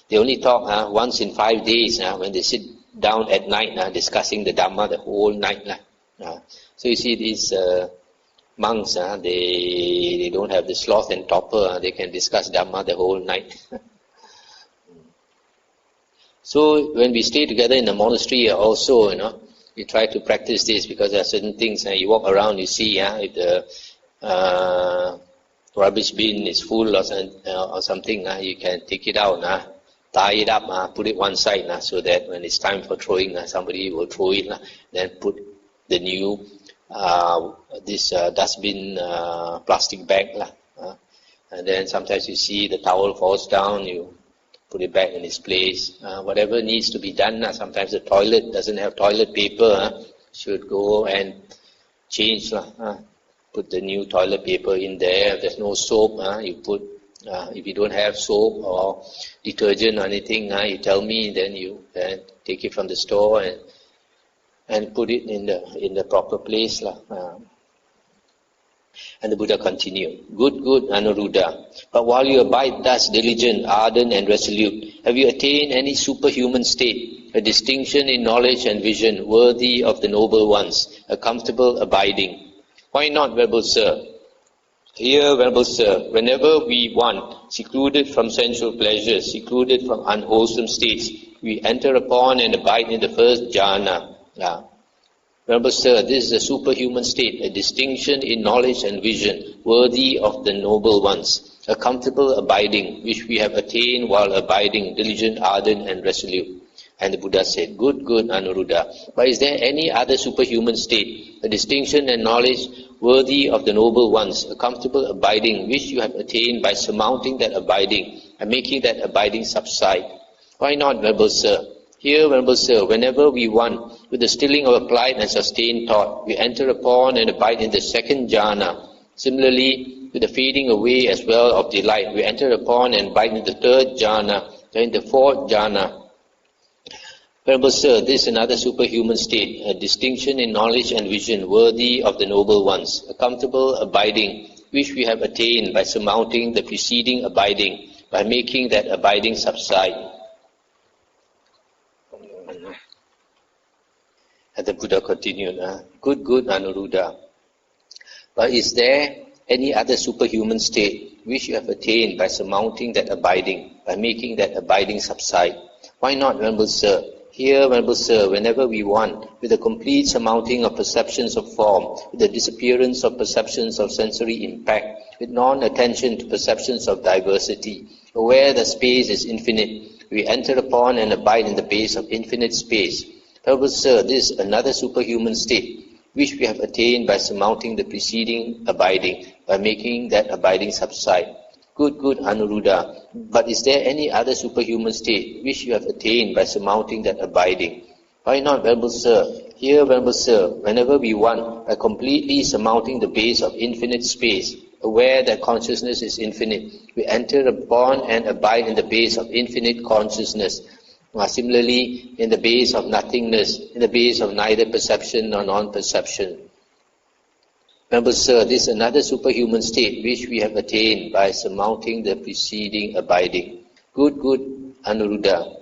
A: They only talk once in 5 days, when they sit down at night discussing the Dhamma the whole night. So you see these monks, they don't have the sloth and topper, they can discuss Dhamma the whole night. So when we stay together in the monastery also, we try to practice this, because there are certain things, you walk around, you see if the rubbish bin is full or something, you can take it out, tie it up, put it one side, so that when it's time for throwing, somebody will throw it, then put the new this dustbin plastic bag, and then sometimes you see the towel falls down, you put it back in its place. Whatever needs to be done. Sometimes the toilet doesn't have toilet paper, should go and change. Put the new toilet paper in there. If there's no soap, you put. If you don't have soap or detergent or anything, you tell me. Then you take it from the store and put it in the proper place. And the Buddha continued, good, Anuruddha. But while you abide thus diligent, ardent and resolute, have you attained any superhuman state, a distinction in knowledge and vision worthy of the noble ones, a comfortable abiding? Why not, Venerable Sir? Here, Venerable Sir, whenever we want, secluded from sensual pleasures, secluded from unwholesome states, we enter upon and abide in the first jhana. Venerable Sir, this is a superhuman state, a distinction in knowledge and vision, worthy of the noble ones, a comfortable abiding, which we have attained while abiding, diligent, ardent, and resolute. And the Buddha said, good, Anuruddha. But is there any other superhuman state, a distinction and knowledge worthy of the noble ones, a comfortable abiding, which you have attained by surmounting that abiding and making that abiding subside? Why not, Venerable Sir? Here, Venerable Sir, whenever we want, with the stilling of applied and sustained thought, we enter upon and abide in the second jhana. Similarly, with the fading away as well of delight, we enter upon and abide in the third jhana, then in the fourth jhana. Venerable Sir, this is another superhuman state, a distinction in knowledge and vision worthy of the noble ones, a comfortable abiding, which we have attained by surmounting the preceding abiding, by making that abiding subside. And the Buddha continued, good, Anuruddha. But is there any other superhuman state which you have attained by surmounting that abiding, by making that abiding subside? Why not, Venerable Sir? Here, Venerable Sir, whenever we want, with the complete surmounting of perceptions of form, with the disappearance of perceptions of sensory impact, with non-attention to perceptions of diversity, aware that space is infinite, we enter upon and abide in the base of infinite space. Venerable Sir, this is another superhuman state, which we have attained by surmounting the preceding abiding, by making that abiding subside. Good, Anuruddha. But is there any other superhuman state which you have attained by surmounting that abiding? Why not, Venerable Sir? Here, Venerable Sir, whenever we want, by completely surmounting the base of infinite space, aware that consciousness is infinite, we enter upon and abide in the base of infinite consciousness. Similarly, in the base of nothingness, in the base of neither perception nor non-perception. Remember, sir, this is another superhuman state which we have attained by surmounting the preceding abiding. Good, Anuruddha.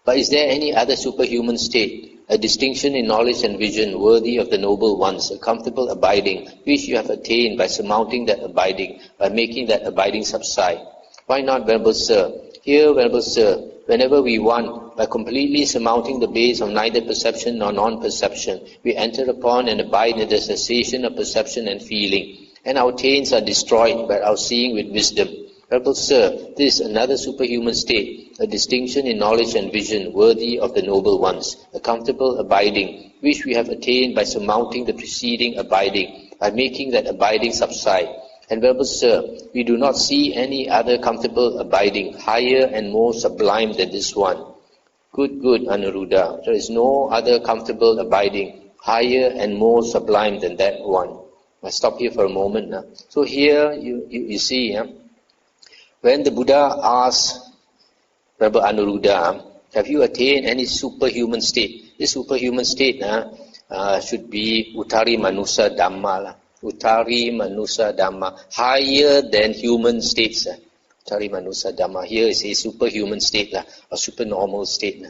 A: But is there any other superhuman state, a distinction in knowledge and vision worthy of the noble ones, a comfortable abiding, which you have attained by surmounting that abiding, by making that abiding subside? Why not, Venerable Sir? Here, Venerable Sir, whenever we want, by completely surmounting the base of neither perception nor non-perception, we enter upon and abide in the cessation of perception and feeling, and our taints are destroyed by our seeing with wisdom. Venerable Sir, this is another superhuman state, a distinction in knowledge and vision worthy of the noble ones, a comfortable abiding, which we have attained by surmounting the preceding abiding, by making that abiding subside. And Venerable Sir, we do not see any other comfortable abiding higher and more sublime than this one. Good, Anuruddha. There is no other comfortable abiding higher and more sublime than that one. I stop here for a moment. So here you see, when the Buddha asked Venerable Anuruddha, have you attained any superhuman state? This superhuman state should be Uttari Manusa Dhamma. Uttari Manusa Dhamma, higher than human states. Uttari Manusa Dhamma, here is a superhuman state, a supernormal state.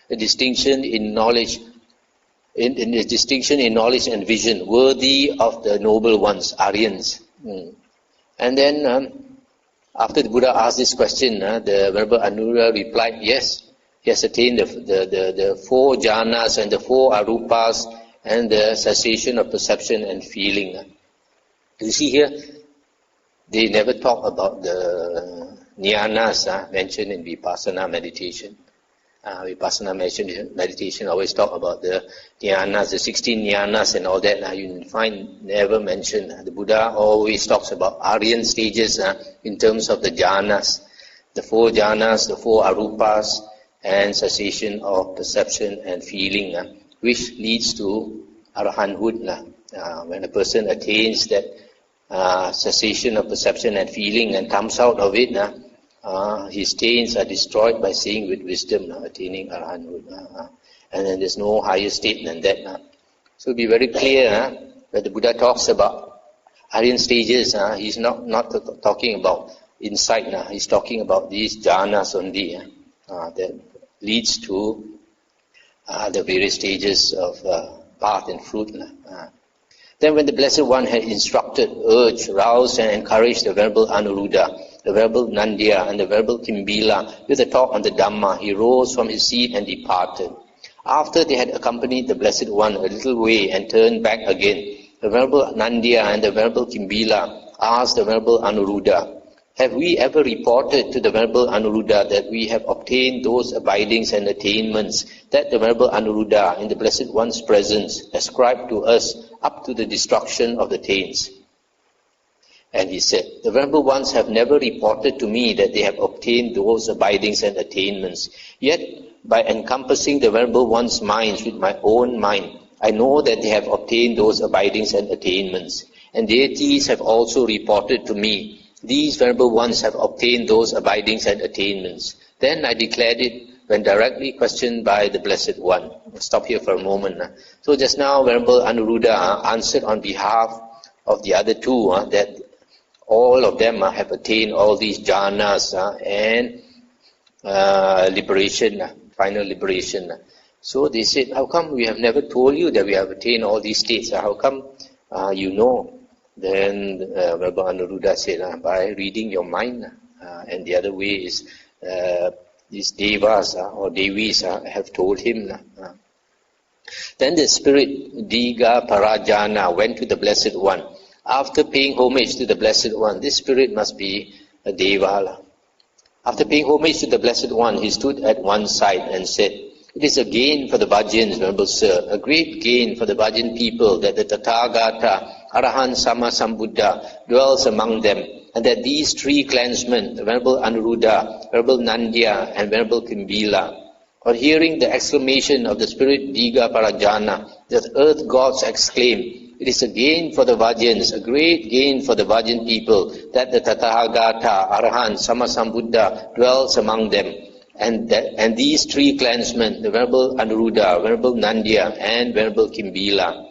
A: A distinction in knowledge, in a distinction in knowledge and vision, worthy of the noble ones, Aryans. And then, after the Buddha asked this question, the Venerable Anuruddha replied, yes, he has attained the four jhanas and the four arupas, and the cessation of perception and feeling. You see here, they never talk about the jhanas mentioned in Vipassana meditation. Vipassana meditation always talk about the jhanas, the 16 jhanas and all that. You find never mentioned. The Buddha always talks about Aryan stages in terms of the jhanas. The four jhanas, the four arupas, and cessation of perception and feeling. Which leads to arahanthood. When a person attains that cessation of perception and feeling and comes out of it, his taints are destroyed by seeing with wisdom, attaining arahanthood. And then there's no higher state than that. So be very clear when the Buddha talks about Aryan stages, he's not talking about insight. He's talking about these jhanas only that leads to the various stages of path and fruit. Then when the Blessed One had instructed, urged, roused and encouraged the Venerable Anuruddha, the Venerable Nandya and the Venerable Kimbila with a talk on the Dhamma, he rose from his seat and departed. After they had accompanied the Blessed One a little way and turned back again, the Venerable Nandya and the Venerable Kimbila asked the Venerable Anuruddha, have we ever reported to the Venerable Anuruddha that we have obtained those abidings and attainments that the Venerable Anuruddha in the Blessed One's presence ascribed to us up to the destruction of the taints? And he said, the Venerable Ones have never reported to me that they have obtained those abidings and attainments. Yet, by encompassing the Venerable One's minds with my own mind, I know that they have obtained those abidings and attainments. And deities have also reported to me, these Venerable Ones have obtained those abidings and attainments. Then I declared it when directly questioned by the Blessed One. I'll stop here for a moment. So just now Venerable Anuruddha answered on behalf of the other two that all of them have attained all these jhanas and liberation, final liberation. So they said, how come we have never told you that we have attained all these states? How come you know? Then Venerable Anuruddha said, by reading your mind. And the other way is these devas or devis have told him. Then the spirit Diga Parajana went to the Blessed One. After paying homage to the Blessed One, this spirit must be a deva. After paying homage to the Blessed One, he stood at one side and said, it is a gain for the Bhajans, Venerable Sir, a great gain for the Bhajan people that the Tathagata, Arahant Sama Sambuddha, dwells among them. and that these three clansmen, the Venerable Anuruddha, Venerable Nandya, and Venerable Kimbila, on hearing the exclamation of the spirit Diga Parajana, the earth gods exclaim, "It is a gain for the Vajjans, a great gain for the Vajjan people, that the Tathagata, Arahant, Sammasambuddha dwells among them." And these three clansmen, the Venerable Anuruddha, Venerable Nandya, and Venerable Kimbila,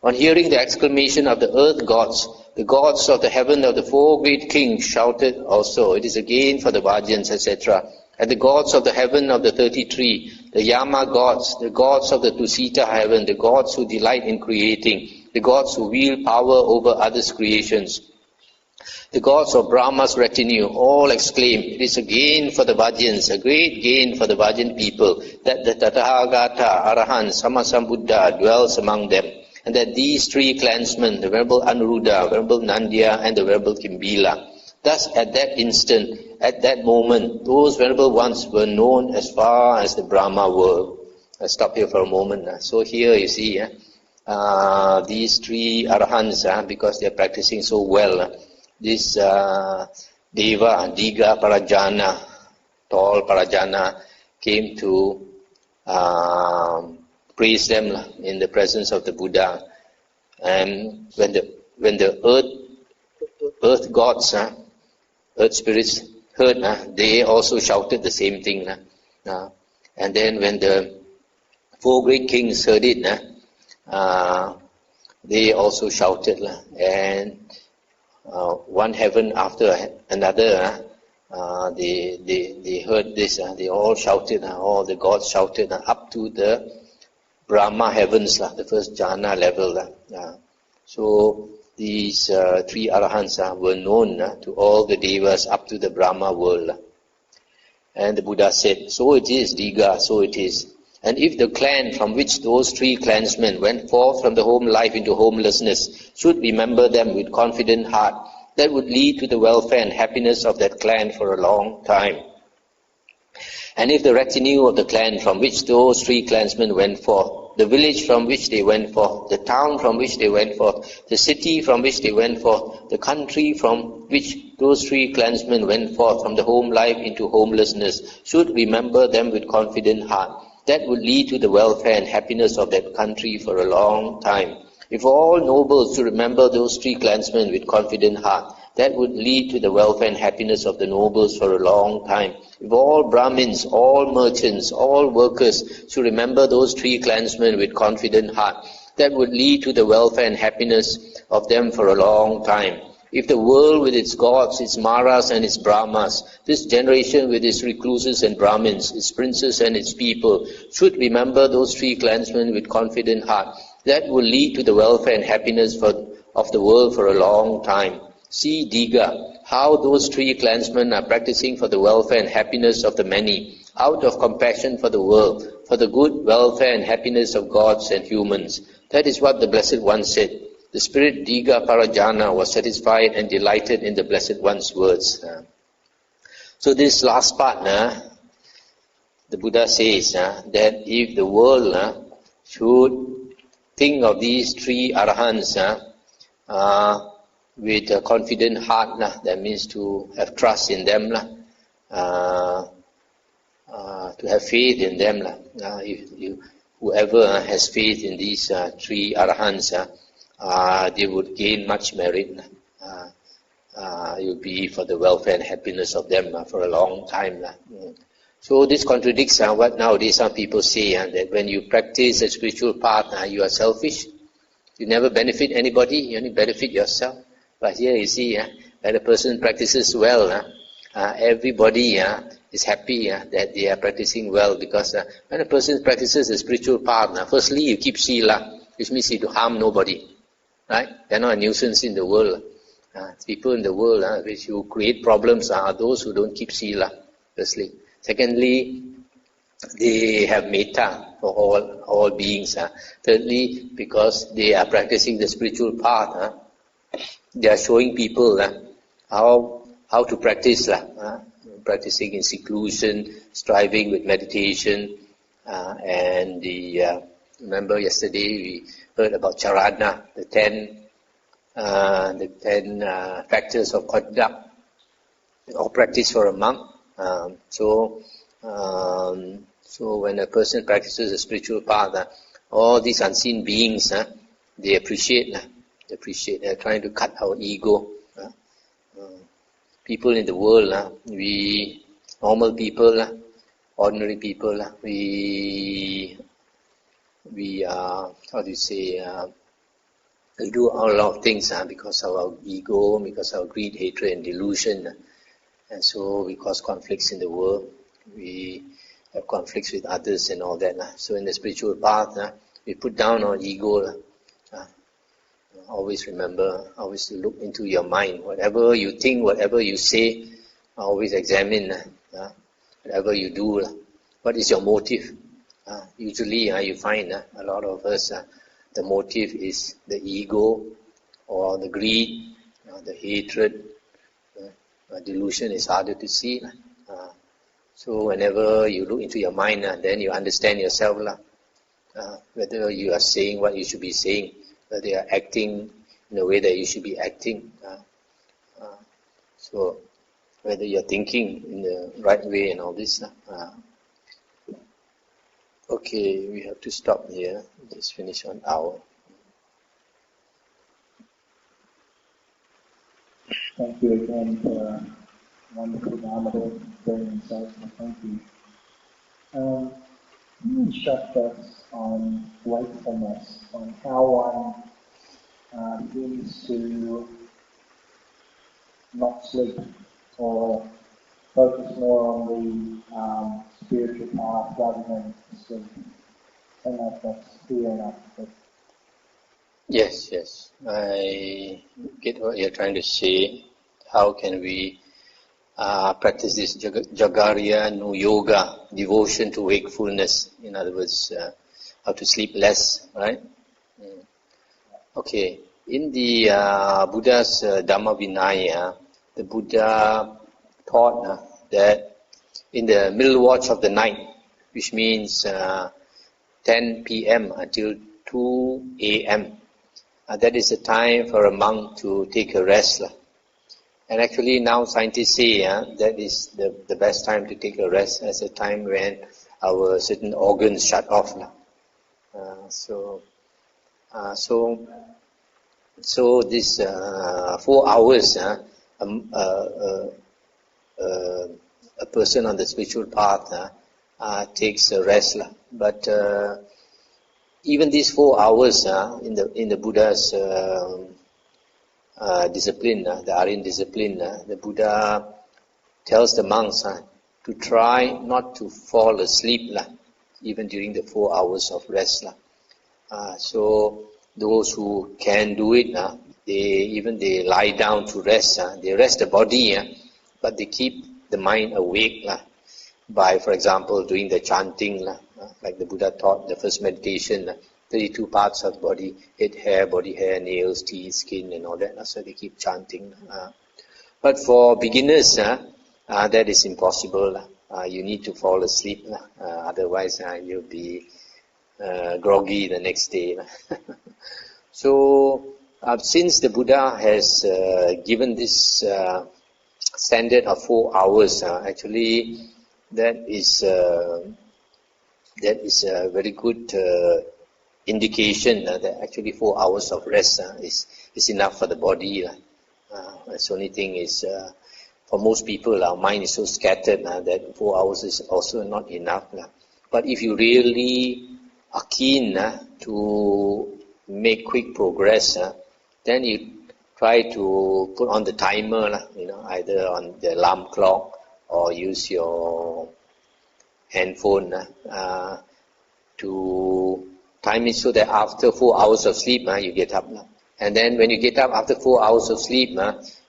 A: on hearing the exclamation of the earth gods, the gods of the heaven of the four great kings shouted also, "It is a gain for the Vajjans," etc. And the gods of the heaven of the 33, the Yama gods, the gods of the Tusita heaven, the gods who delight in creating, the gods who wield power over others' creations, the gods of Brahma's retinue, all exclaim, "It is a gain for the Vajjans, a great gain for the Vajjan people, that the Tathagata, Arahant, Sammasambuddha dwells among them." And that these three clansmen, the Venerable Anuruddha, Venerable Nandya, and the Venerable Kimbila, thus at that instant, at that moment, those venerable ones were known as far as the Brahma world. I'll stop here for a moment. So here you see, these three Arahants, because they are practicing so well, this Deva, Diga Parajana, tall Parajana, came to praise them in the presence of the Buddha. And when the earth gods, earth spirits heard, they also shouted the same thing. And then when the four great kings heard it, they also shouted. And one heaven after another, they heard this. They all shouted, all the gods shouted up to the Brahma heavens, the first jhana level. So these three Arahants were known to all the Devas up to the Brahma world. And the Buddha said, "So it is, Diga, so it is. And if the clan from which those three clansmen went forth from the home life into homelessness should remember them with confident heart, that would lead to the welfare and happiness of that clan for a long time. And if the retinue of the clan from which those three clansmen went forth, the village from which they went forth, the town from which they went forth, the city from which they went forth, the country from which those three clansmen went forth from the home life into homelessness, should remember them with confident heart, that would lead to the welfare and happiness of that country for a long time. If all nobles should remember those three clansmen with confident heart, that would lead to the welfare and happiness of the nobles for a long time. If all Brahmins, all merchants, all workers should remember those three clansmen with confident heart, that would lead to the welfare and happiness of them for a long time. If the world with its gods, its Maras and its Brahmas, this generation with its recluses and Brahmins, its princes and its people, should remember those three clansmen with confident heart, that will lead to the welfare and happiness of the world for a long time. See, Diga, how those three clansmen are practicing for the welfare and happiness of the many, out of compassion for the world, for the good welfare and happiness of gods and humans. That is what the Blessed One said. The spirit Diga Parajana was satisfied and delighted in the Blessed One's words. So this last part, the Buddha says that if the world should think of these three Arahants with a confident heart, that means to have trust in them, to have faith in them. Whoever has faith in these three Arahants, they would gain much merit. It would be for the welfare and happiness of them for a long time. So this contradicts what nowadays some people say, that when you practice a spiritual path, you are selfish. You never benefit anybody, you only benefit yourself. But here you see, when a person practices well, everybody is happy that they are practicing well, because when a person practices a spiritual path, firstly you keep sila, which means you to harm nobody. Right? They are not a nuisance in the world. People in the world which who create problems are those who don't keep sila, firstly. Secondly, they have metta for all beings. Thirdly, because they are practicing the spiritual path, they are showing people how to practice, practicing in seclusion, striving with meditation, and remember yesterday we heard about charana, the 10 factors of conduct or practice for a monk. So when a person practices a spiritual path, all these unseen beings, they appreciate. They're trying to cut our ego. People in the world, we normal people, ordinary people, we how do you say? We do a lot of things because of our ego, because of our greed, hatred, and delusion, and so we cause conflicts in the world. We have conflicts with others and all that. So in the spiritual path, we put down our ego. Always remember, always to look into your mind. Whatever you think, whatever you say, always examine. Whatever you do, what is your motive? Usually, you find a lot of us, the motive is the ego, or the greed, the hatred. Delusion is harder to see. So whenever you look into your mind, then you understand yourself, whether you are saying what you should be saying, whether you are acting in a way that you should be acting. So whether you are thinking in the right way and all this. Okay, we have to stop here. Just finish 1 hour.
B: Thank you again for wonderful Dhammavuddho, very insightful. Thank you. Can you instruct us on wakefulness, on how one begins to not sleep or focus more on the spiritual path rather than sleep? I don't know if that's clear enough. But
A: Yes. I get what you're trying to say. How can we practice this Jagarya Nu Yoga, devotion to wakefulness? In other words, how to sleep less, right? Okay. In the Buddha's Dhammavinaya, the Buddha taught that in the middle watch of the night, which means 10 p.m. until 2 a.m., that is the time for a monk to take a rest. And actually now scientists say that is the best time to take a rest, as a time when our certain organs shut off. So this 4 hours, a person on the spiritual path takes a rest. But even these 4 hours in the Buddha's discipline, the Aryan discipline, the Buddha tells the monks to try not to fall asleep even during the 4 hours of rest. So those who can do it, they lie down to rest. They rest the body, but they keep the mind awake by, for example, doing the chanting, like the Buddha taught the first meditation. 32 parts of body, head, hair, body hair, nails, teeth, skin, and all that. So they keep chanting. But for beginners, that is impossible. You need to fall asleep. Otherwise, you'll be groggy the next day. So, since the Buddha has given this standard of 4 hours, actually, that is a very good indication that actually 4 hours of rest is enough for the body. The only thing is, for most people, our mind is so scattered that 4 hours is also not enough. But if you really are keen to make quick progress, then you try to put on the timer, either on the alarm clock or use your handphone to time it so that after 4 hours of sleep, you get up. And then when you get up after 4 hours of sleep,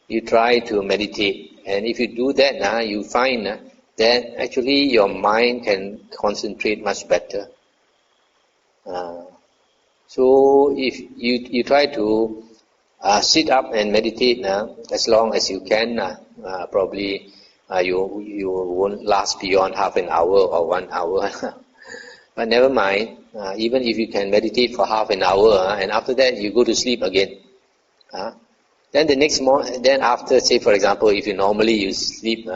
A: you try to meditate. And if you do that, you find that actually your mind can concentrate much better. So if you try to sit up and meditate as long as you can, probably you won't last beyond half an hour or 1 hour. But never mind, even if you can meditate for half an hour, and after that you go to sleep again. Then the next morning, then after, say for example, if you normally you sleep,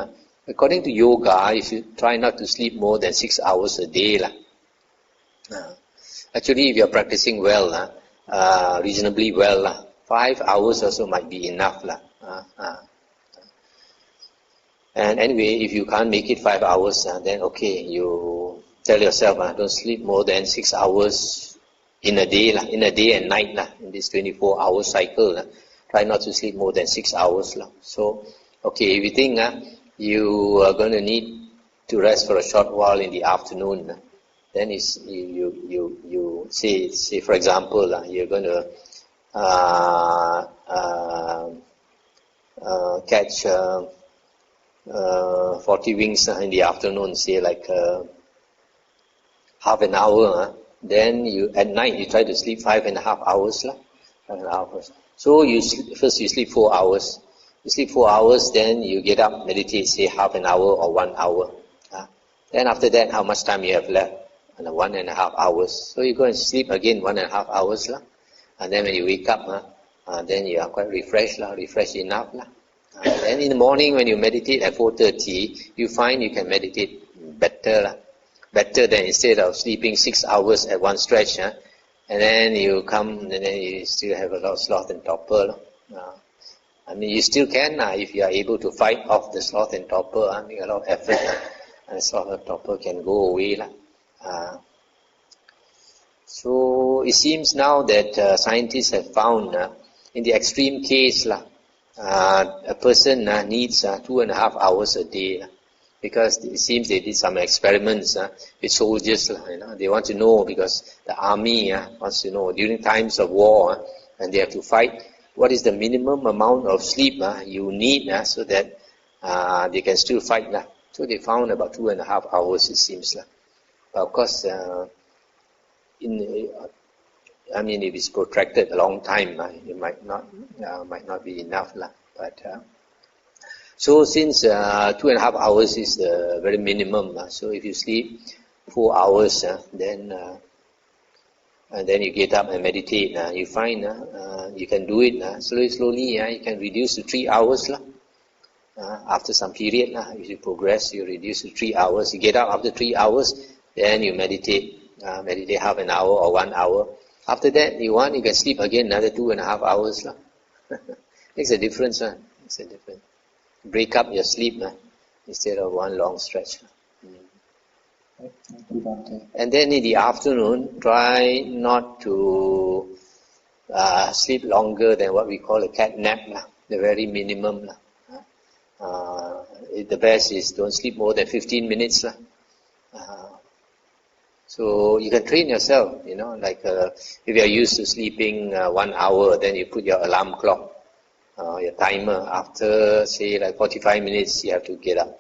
A: according to yoga, you should try not to sleep more than 6 hours a day. Actually, if you are practicing well, reasonably well, 5 hours also might be enough. And anyway, if you can't make it 5 hours, then okay, you tell yourself, don't sleep more than 6 hours in a day and night, in this 24-hour cycle. Try not to sleep more than 6 hours. So, okay, if you think you are going to need to rest for a short while in the afternoon, then you say for example, you're going to catch 40 wings in the afternoon, say like half an hour. Then at night you try to sleep 5.5 hours. 5.5 hours. So first you sleep 4 hours. You sleep 4 hours, then you get up, meditate, say half an hour or 1 hour. Then after that, how much time you have left? 1.5 hours. So you go and sleep again 1.5 hours. And then when you wake up, then you are quite refreshed enough. And in the morning when you meditate at 4:30, you find you can meditate better than instead of sleeping 6 hours at one stretch. And then you come and then you still have a lot of sloth and torpor. I mean, you still can, if you are able to fight off the sloth and torpor, make a lot of effort, and sloth and torpor can go away. So it seems now that scientists have found, in the extreme case, a person needs 2.5 hours a day, because it seems they did some experiments with soldiers. They want to know, because the army wants to know during times of war, and they have to fight, what is the minimum amount of sleep you need so that they can still fight. So they found about 2.5 hours, it seems. But of course, if it's protracted a long time, it might not be enough. But so since 2.5 hours is the very minimum, so if you sleep 4 hours, and then you get up and meditate, you find you can do it slowly. You can reduce to 3 hours. After some period, if you progress, you reduce to 3 hours. You get up after 3 hours, then you meditate half an hour or 1 hour. After that, you can sleep again another 2.5 hours. Makes a difference. Makes a difference. Break up your sleep instead of one long stretch.
B: Thank you, Bhante.
A: And then in the afternoon, try not to sleep longer than what we call a cat nap, the very minimum. The best is don't sleep more than 15 minutes. So you can train yourself, like if you are used to sleeping 1 hour, then you put your alarm clock, your timer. After, say, like 45 minutes, you have to get up.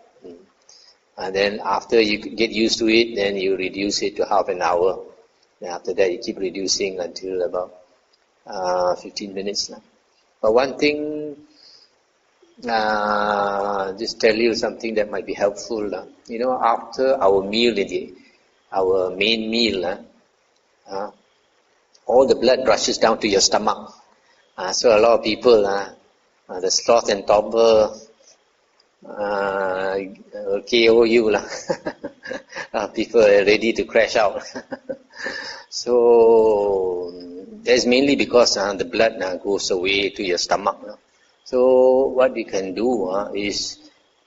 A: And then after you get used to it, then you reduce it to half an hour. Then after that, you keep reducing until about 15 minutes. But one thing, just tell you something that might be helpful. After our meal, our main meal, all the blood rushes down to your stomach. So a lot of people, the sloth and torpor, will KO you. People are ready to crash out. So that's mainly because the blood goes away to your stomach. So what you can do is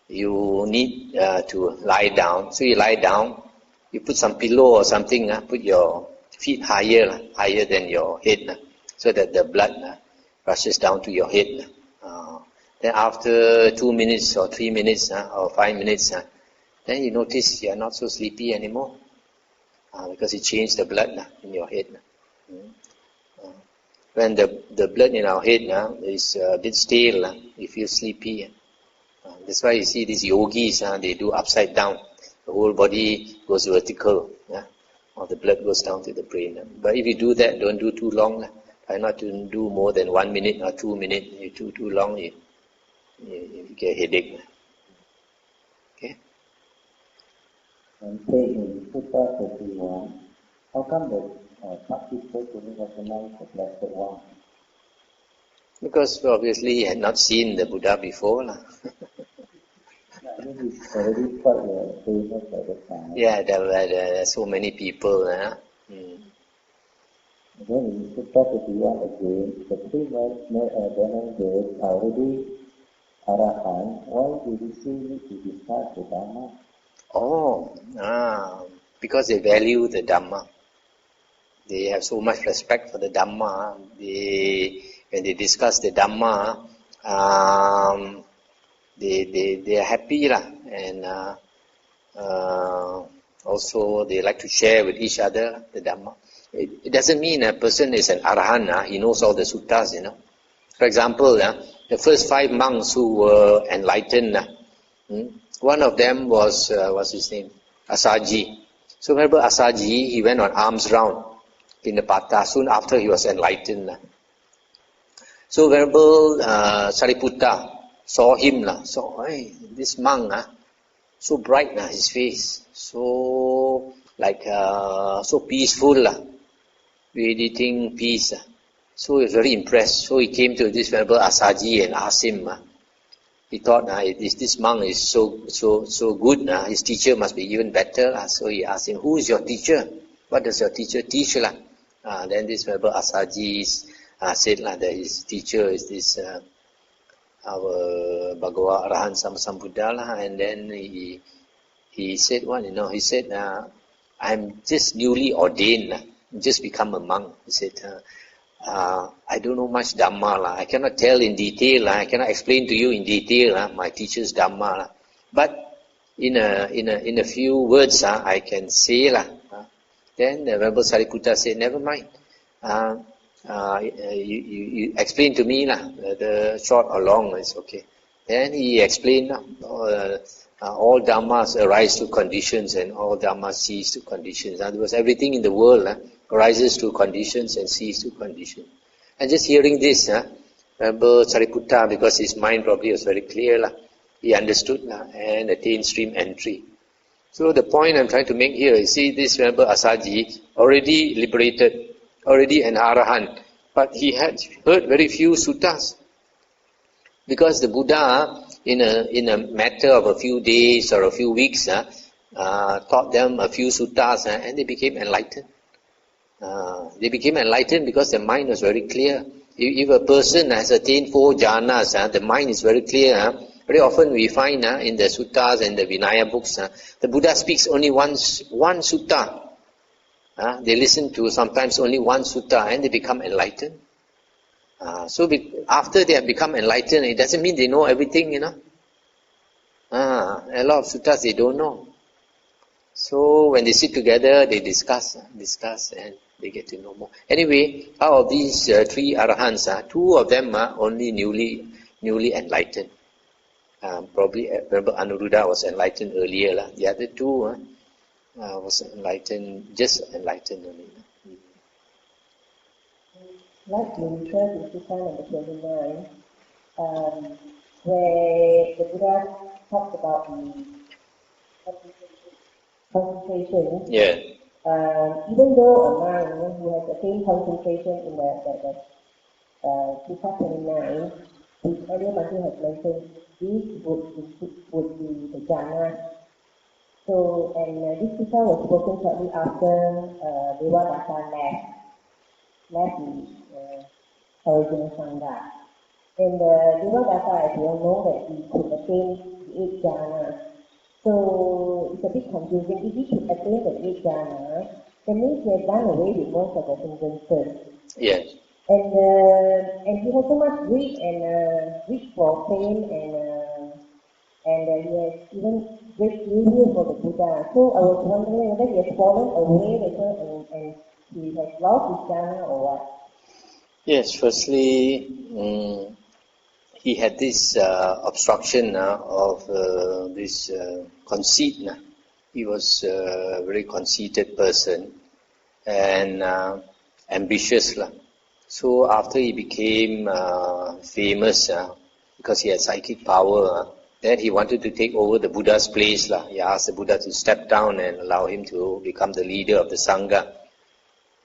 A: you need to lie down. So you lie down, you put some pillow or something, put your feet higher than your head, so that the blood rushes down to your head. Then after 2 minutes or 3 minutes or 5 minutes, then you notice you are not so sleepy anymore, because it changed the blood in your head. When the blood in our head is a bit stale, you feel sleepy. That's why you see these yogis, they do upside down. The whole body goes vertical, or the blood goes down to the brain. But if you do that, don't do too long. Try not to do more than 1 minute or 2 minutes. If you do too long, you get a headache. Okay?
B: And taking put back to the how come that practice to recognize the blessed one?
A: Because obviously he had not seen the Buddha before.
B: Already quite famous at the time.
A: Yeah, there were so many people.
B: Then he put back to beyond again. The 3 months days already Arahant. Why did he still need to discuss the Dhamma?
A: Because they value the Dhamma. They have so much respect for the Dhamma. When they discuss the Dhamma, they are happy and also they like to share with each other the Dhamma. It doesn't mean a person is an Arahant, he knows all the suttas, For example, the first 5 monks who were enlightened, one of them was, what's his name? Asaji. So remember Asaji, he went on alms round in the Pata soon after he was enlightened. So Venerable Sariputta saw him, saw, hey, this monk, so bright, his face, so so peaceful, radiating peace. So he was very impressed. So he came to this Venerable Asaji and asked him, he thought, this monk is so good, his teacher must be even better. So he asked him, who is your teacher? What does your teacher teach? Then this Venerable Asaji said that his teacher is this our Bhagava Arahant Sambuddha, and then he said what, he said, I'm just newly ordained, just become a monk. He said, I don't know much Dhamma, I cannot tell in detail, I cannot explain to you in detail my teacher's Dhamma, but in a few words I can say. Then the Venerable Sariputta said, never mind, you explain to me, the short or long, it's okay. Then he explained, all Dhammas arise to conditions and all Dhammas cease to conditions. In other words, everything in the world arises to conditions and cease to conditions. And just hearing this, Venerable Sariputta, because his mind probably was very clear, he understood and attained stream entry. So the point I'm trying to make here is, see, this Venerable Asaji already liberated, already an Arahant, but he had heard very few suttas. Because the Buddha, in a matter of a few days or a few weeks, taught them a few suttas, and they became enlightened. They became enlightened because their mind was very clear. If a person has attained 4 jhanas, the mind is very clear. Very often we find in the suttas and the Vinaya books, the Buddha speaks only one sutta. They listen to sometimes only one sutta and they become enlightened. So after they have become enlightened, it doesn't mean they know everything, A lot of suttas they don't know. So when they sit together, they discuss and they get to know more. Anyway, out of these 3 Arahants, 2 of them are only newly enlightened. Probably Venerable Anuruddha was enlightened earlier. The other 2 was enlightened, just enlightened only.
C: Like to refer to Sutta number 29, where the Buddha talked about the concentration.
A: Yeah.
C: Even though a mind who has attained concentration in the Sutta 29, which earlier Bhante has mentioned, this would be the jhana. So, and this Sutta was spoken shortly after Devadatta left the original Sangha. And Devadatta, as we all know, that he could attain the 8 jhanas. So it's a bit confusing. If he could attain the 8 jhanas, that means he has done away with most of the hindrances.
A: Yes.
C: And he has so much greed and wish for fame and he has even great review for the Buddha. So I was wondering whether he has fallen away later and he has lost his jhana or what?
A: Yes, firstly, he had this obstruction of this conceit. He was a very conceited person and ambitious. So after he became famous, because he had psychic power, then he wanted to take over the Buddha's place. He asked the Buddha to step down and allow him to become the leader of the Sangha.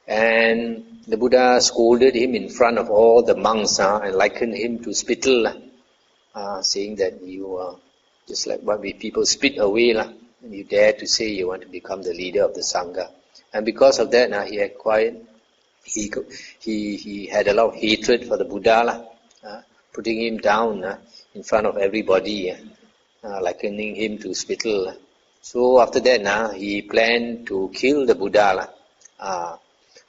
A: And the Buddha scolded him in front of all the monks and likened him to spittle, saying that you are just like what people spit away, and you dare to say you want to become the leader of the Sangha. And because of that, he had a lot of hatred for the Buddha, putting him down in front of everybody, likening him to spittle. So after that, he planned to kill the Buddha.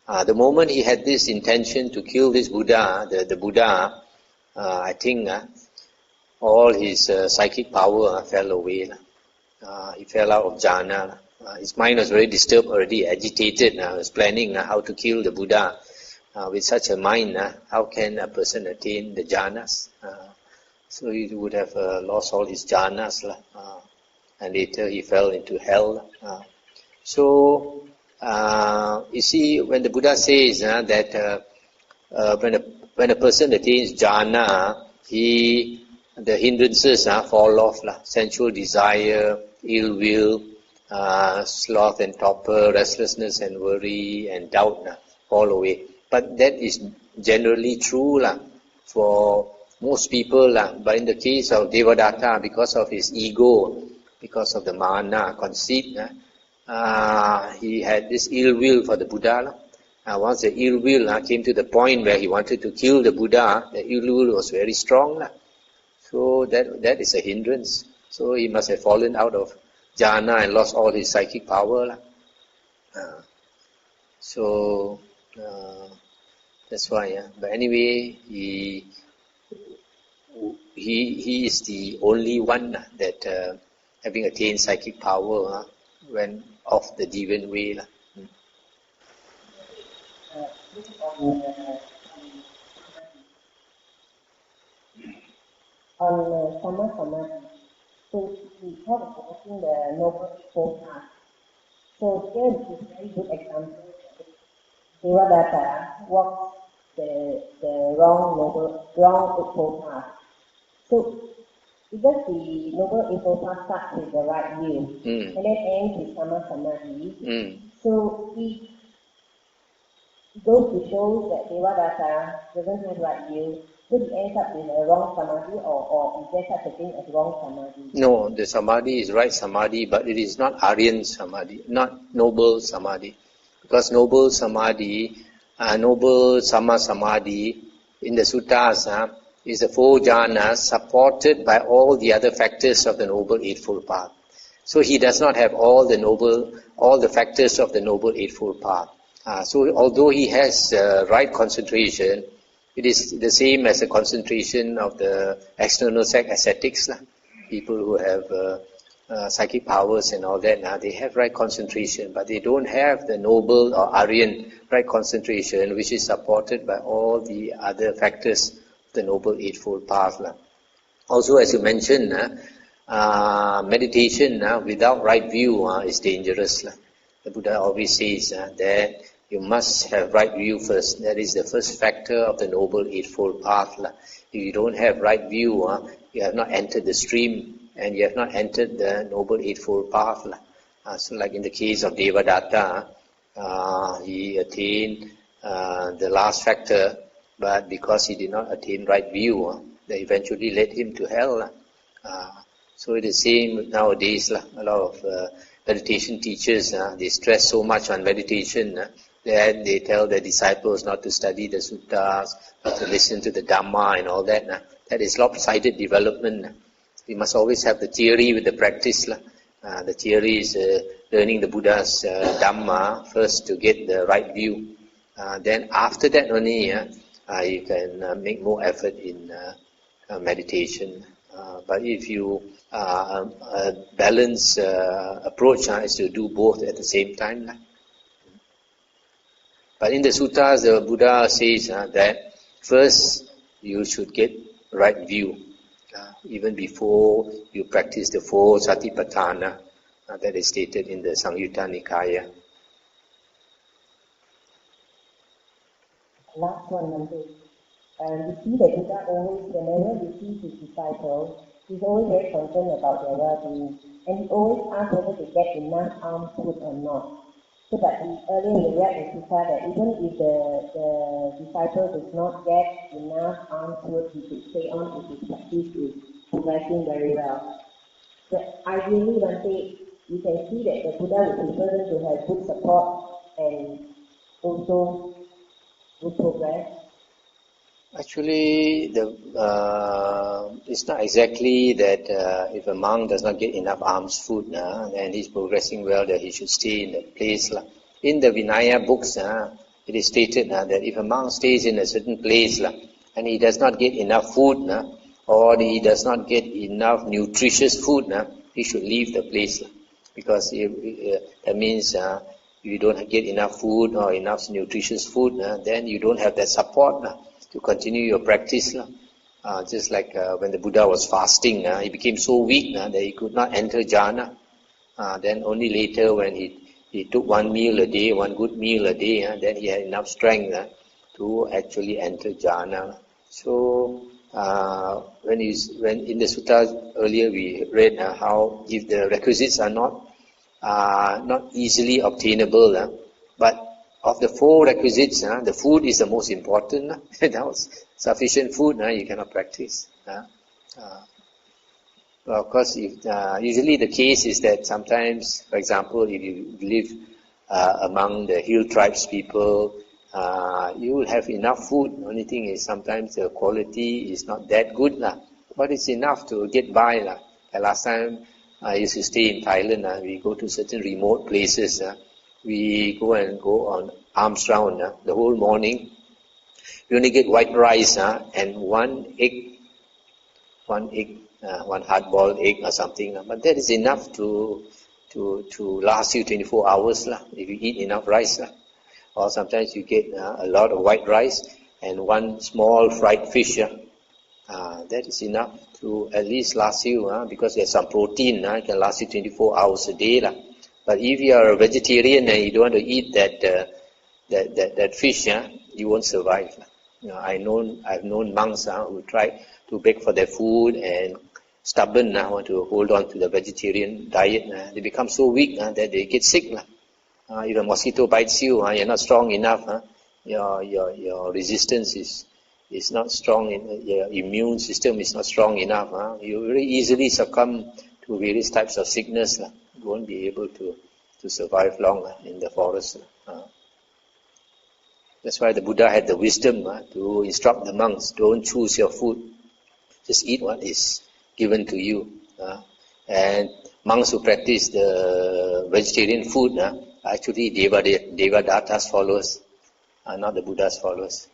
A: The moment he had this intention to kill this Buddha, the Buddha, I think all his psychic power fell away. He fell out of jhana. His mind was very disturbed already, agitated. He was planning how to kill the Buddha. With such a mind, how can a person attain the jhanas? So he would have lost all his jhanas, and later he fell into hell. So you see, when the Buddha says that when a person attains jhana, the hindrances fall off, sensual desire, ill will, sloth and torpor, restlessness and worry and doubt fall away. But that is generally true for most people. But in the case of Devadatta, because of his ego, because of the mana, conceit, he had this ill will for the Buddha. Once the ill will came to the point where he wanted to kill the Buddha, the ill will was very strong. So that is a hindrance. So he must have fallen out of jhana and lost all his psychic power. That's why. But anyway, he is the only one that having attained psychic power went off the deviant way.
C: On Samadhi, so we talk about the Noble Eightfold Path. So here is a very good example. Devadatta walks the wrong Eightfold Path. So because the Noble Eightfold Path starts with the right view, and then ends with Samadhi, so it goes to show that Devadatta doesn't have right view. So he ends up with a wrong samadhi, or is there such a thing as wrong samadhi?
A: No, the samadhi is right samadhi, but it is not Aryan samadhi, not noble samadhi. Because noble samadhi, noble sama samadhi in the suttas is the four jhanas supported by all the other factors of the Noble Eightfold Path. So he does not have all the factors of the Noble Eightfold Path. So although he has right concentration, it is the same as the concentration of the external ascetics. People who have psychic powers and all that, they have right concentration, but they don't have the noble or Aryan right concentration, which is supported by all the other factors of the Noble Eightfold Path. Also, as you mentioned, meditation without right view is dangerous. The Buddha always says that you must have right view first. That is the first factor of the Noble Eightfold Path. If you don't have right view, you have not entered the stream, and you have not entered the Noble Eightfold Path. So like in the case of Devadatta, he attained the last factor, but because he did not attain right view, that eventually led him to hell. So it is the same nowadays. A lot of meditation teachers, they stress so much on meditation that they tell their disciples not to study the suttas, not to listen to the Dhamma and all that. That is lopsided development. We must always have the theory with the practice. The theory is learning the Buddha's Dhamma first to get the right view. Then after that only you can make more effort in meditation. But if you balance approach is to do both at the same time. But in the suttas, the Buddha says that first you should get right view, even before you practice the four satipatthana that is stated in the Samyutta Nikāya.
C: Last one, Bhante. You see that Buddha always, whenever you see his disciples, he's always very concerned about their well-being, and he always asks whether they get enough alms food or not. So, but earlier we read in Sutta that even if the disciple does not get enough alms, he should stay on if his practice is progressing very well. But ideally, Bhante, you can see that the Buddha would prefer them to have good support and also good progress.
A: Actually, it's not exactly that if a monk does not get enough alms food, and he's progressing well, that he should stay in that place. In the Vinaya books, it is stated that if a monk stays in a certain place and he does not get enough food, or he does not get enough nutritious food, he should leave the place. Because that means if you don't get enough food or enough nutritious food, then you don't have that support to continue your practice. Just like when the Buddha was fasting, he became so weak that he could not enter jhana. Then only later when he took one meal a day, one good meal a day, then he had enough strength to actually enter jhana. So when in the suttas earlier we read how if the requisites are not easily obtainable, but of the 4 requisites, the food is the most important. Without sufficient food, you cannot practice. Well, of course, usually the case is that sometimes, for example, if you live among the hill tribes people, you will have enough food. The only thing is sometimes the quality is not that good, but it's enough to get by. And last time I used to stay in Thailand, we go to certain remote places. We go on alms round the whole morning. We only get white rice and one hard-boiled egg or something. But that is enough to last you 24 hours if you eat enough rice. Or sometimes you get a lot of white rice and one small fried fish. That is enough to at least last you because there's some protein. It can last you 24 hours a day. But if you are a vegetarian and you don't want to eat that fish, you won't survive. I've known monks who try to beg for their food and stubborn want to hold on to the vegetarian diet. They become so weak that they get sick. If a mosquito bites you, you're not strong enough. Your resistance is not strong. Your immune system is not strong enough. You very easily succumb to various types of sickness. You won't be able to survive long in the forest. That's why the Buddha had the wisdom to instruct the monks, don't choose your food. Just eat what is given to you. And monks who practice the vegetarian food are actually Devadatta's followers, not the Buddha's followers.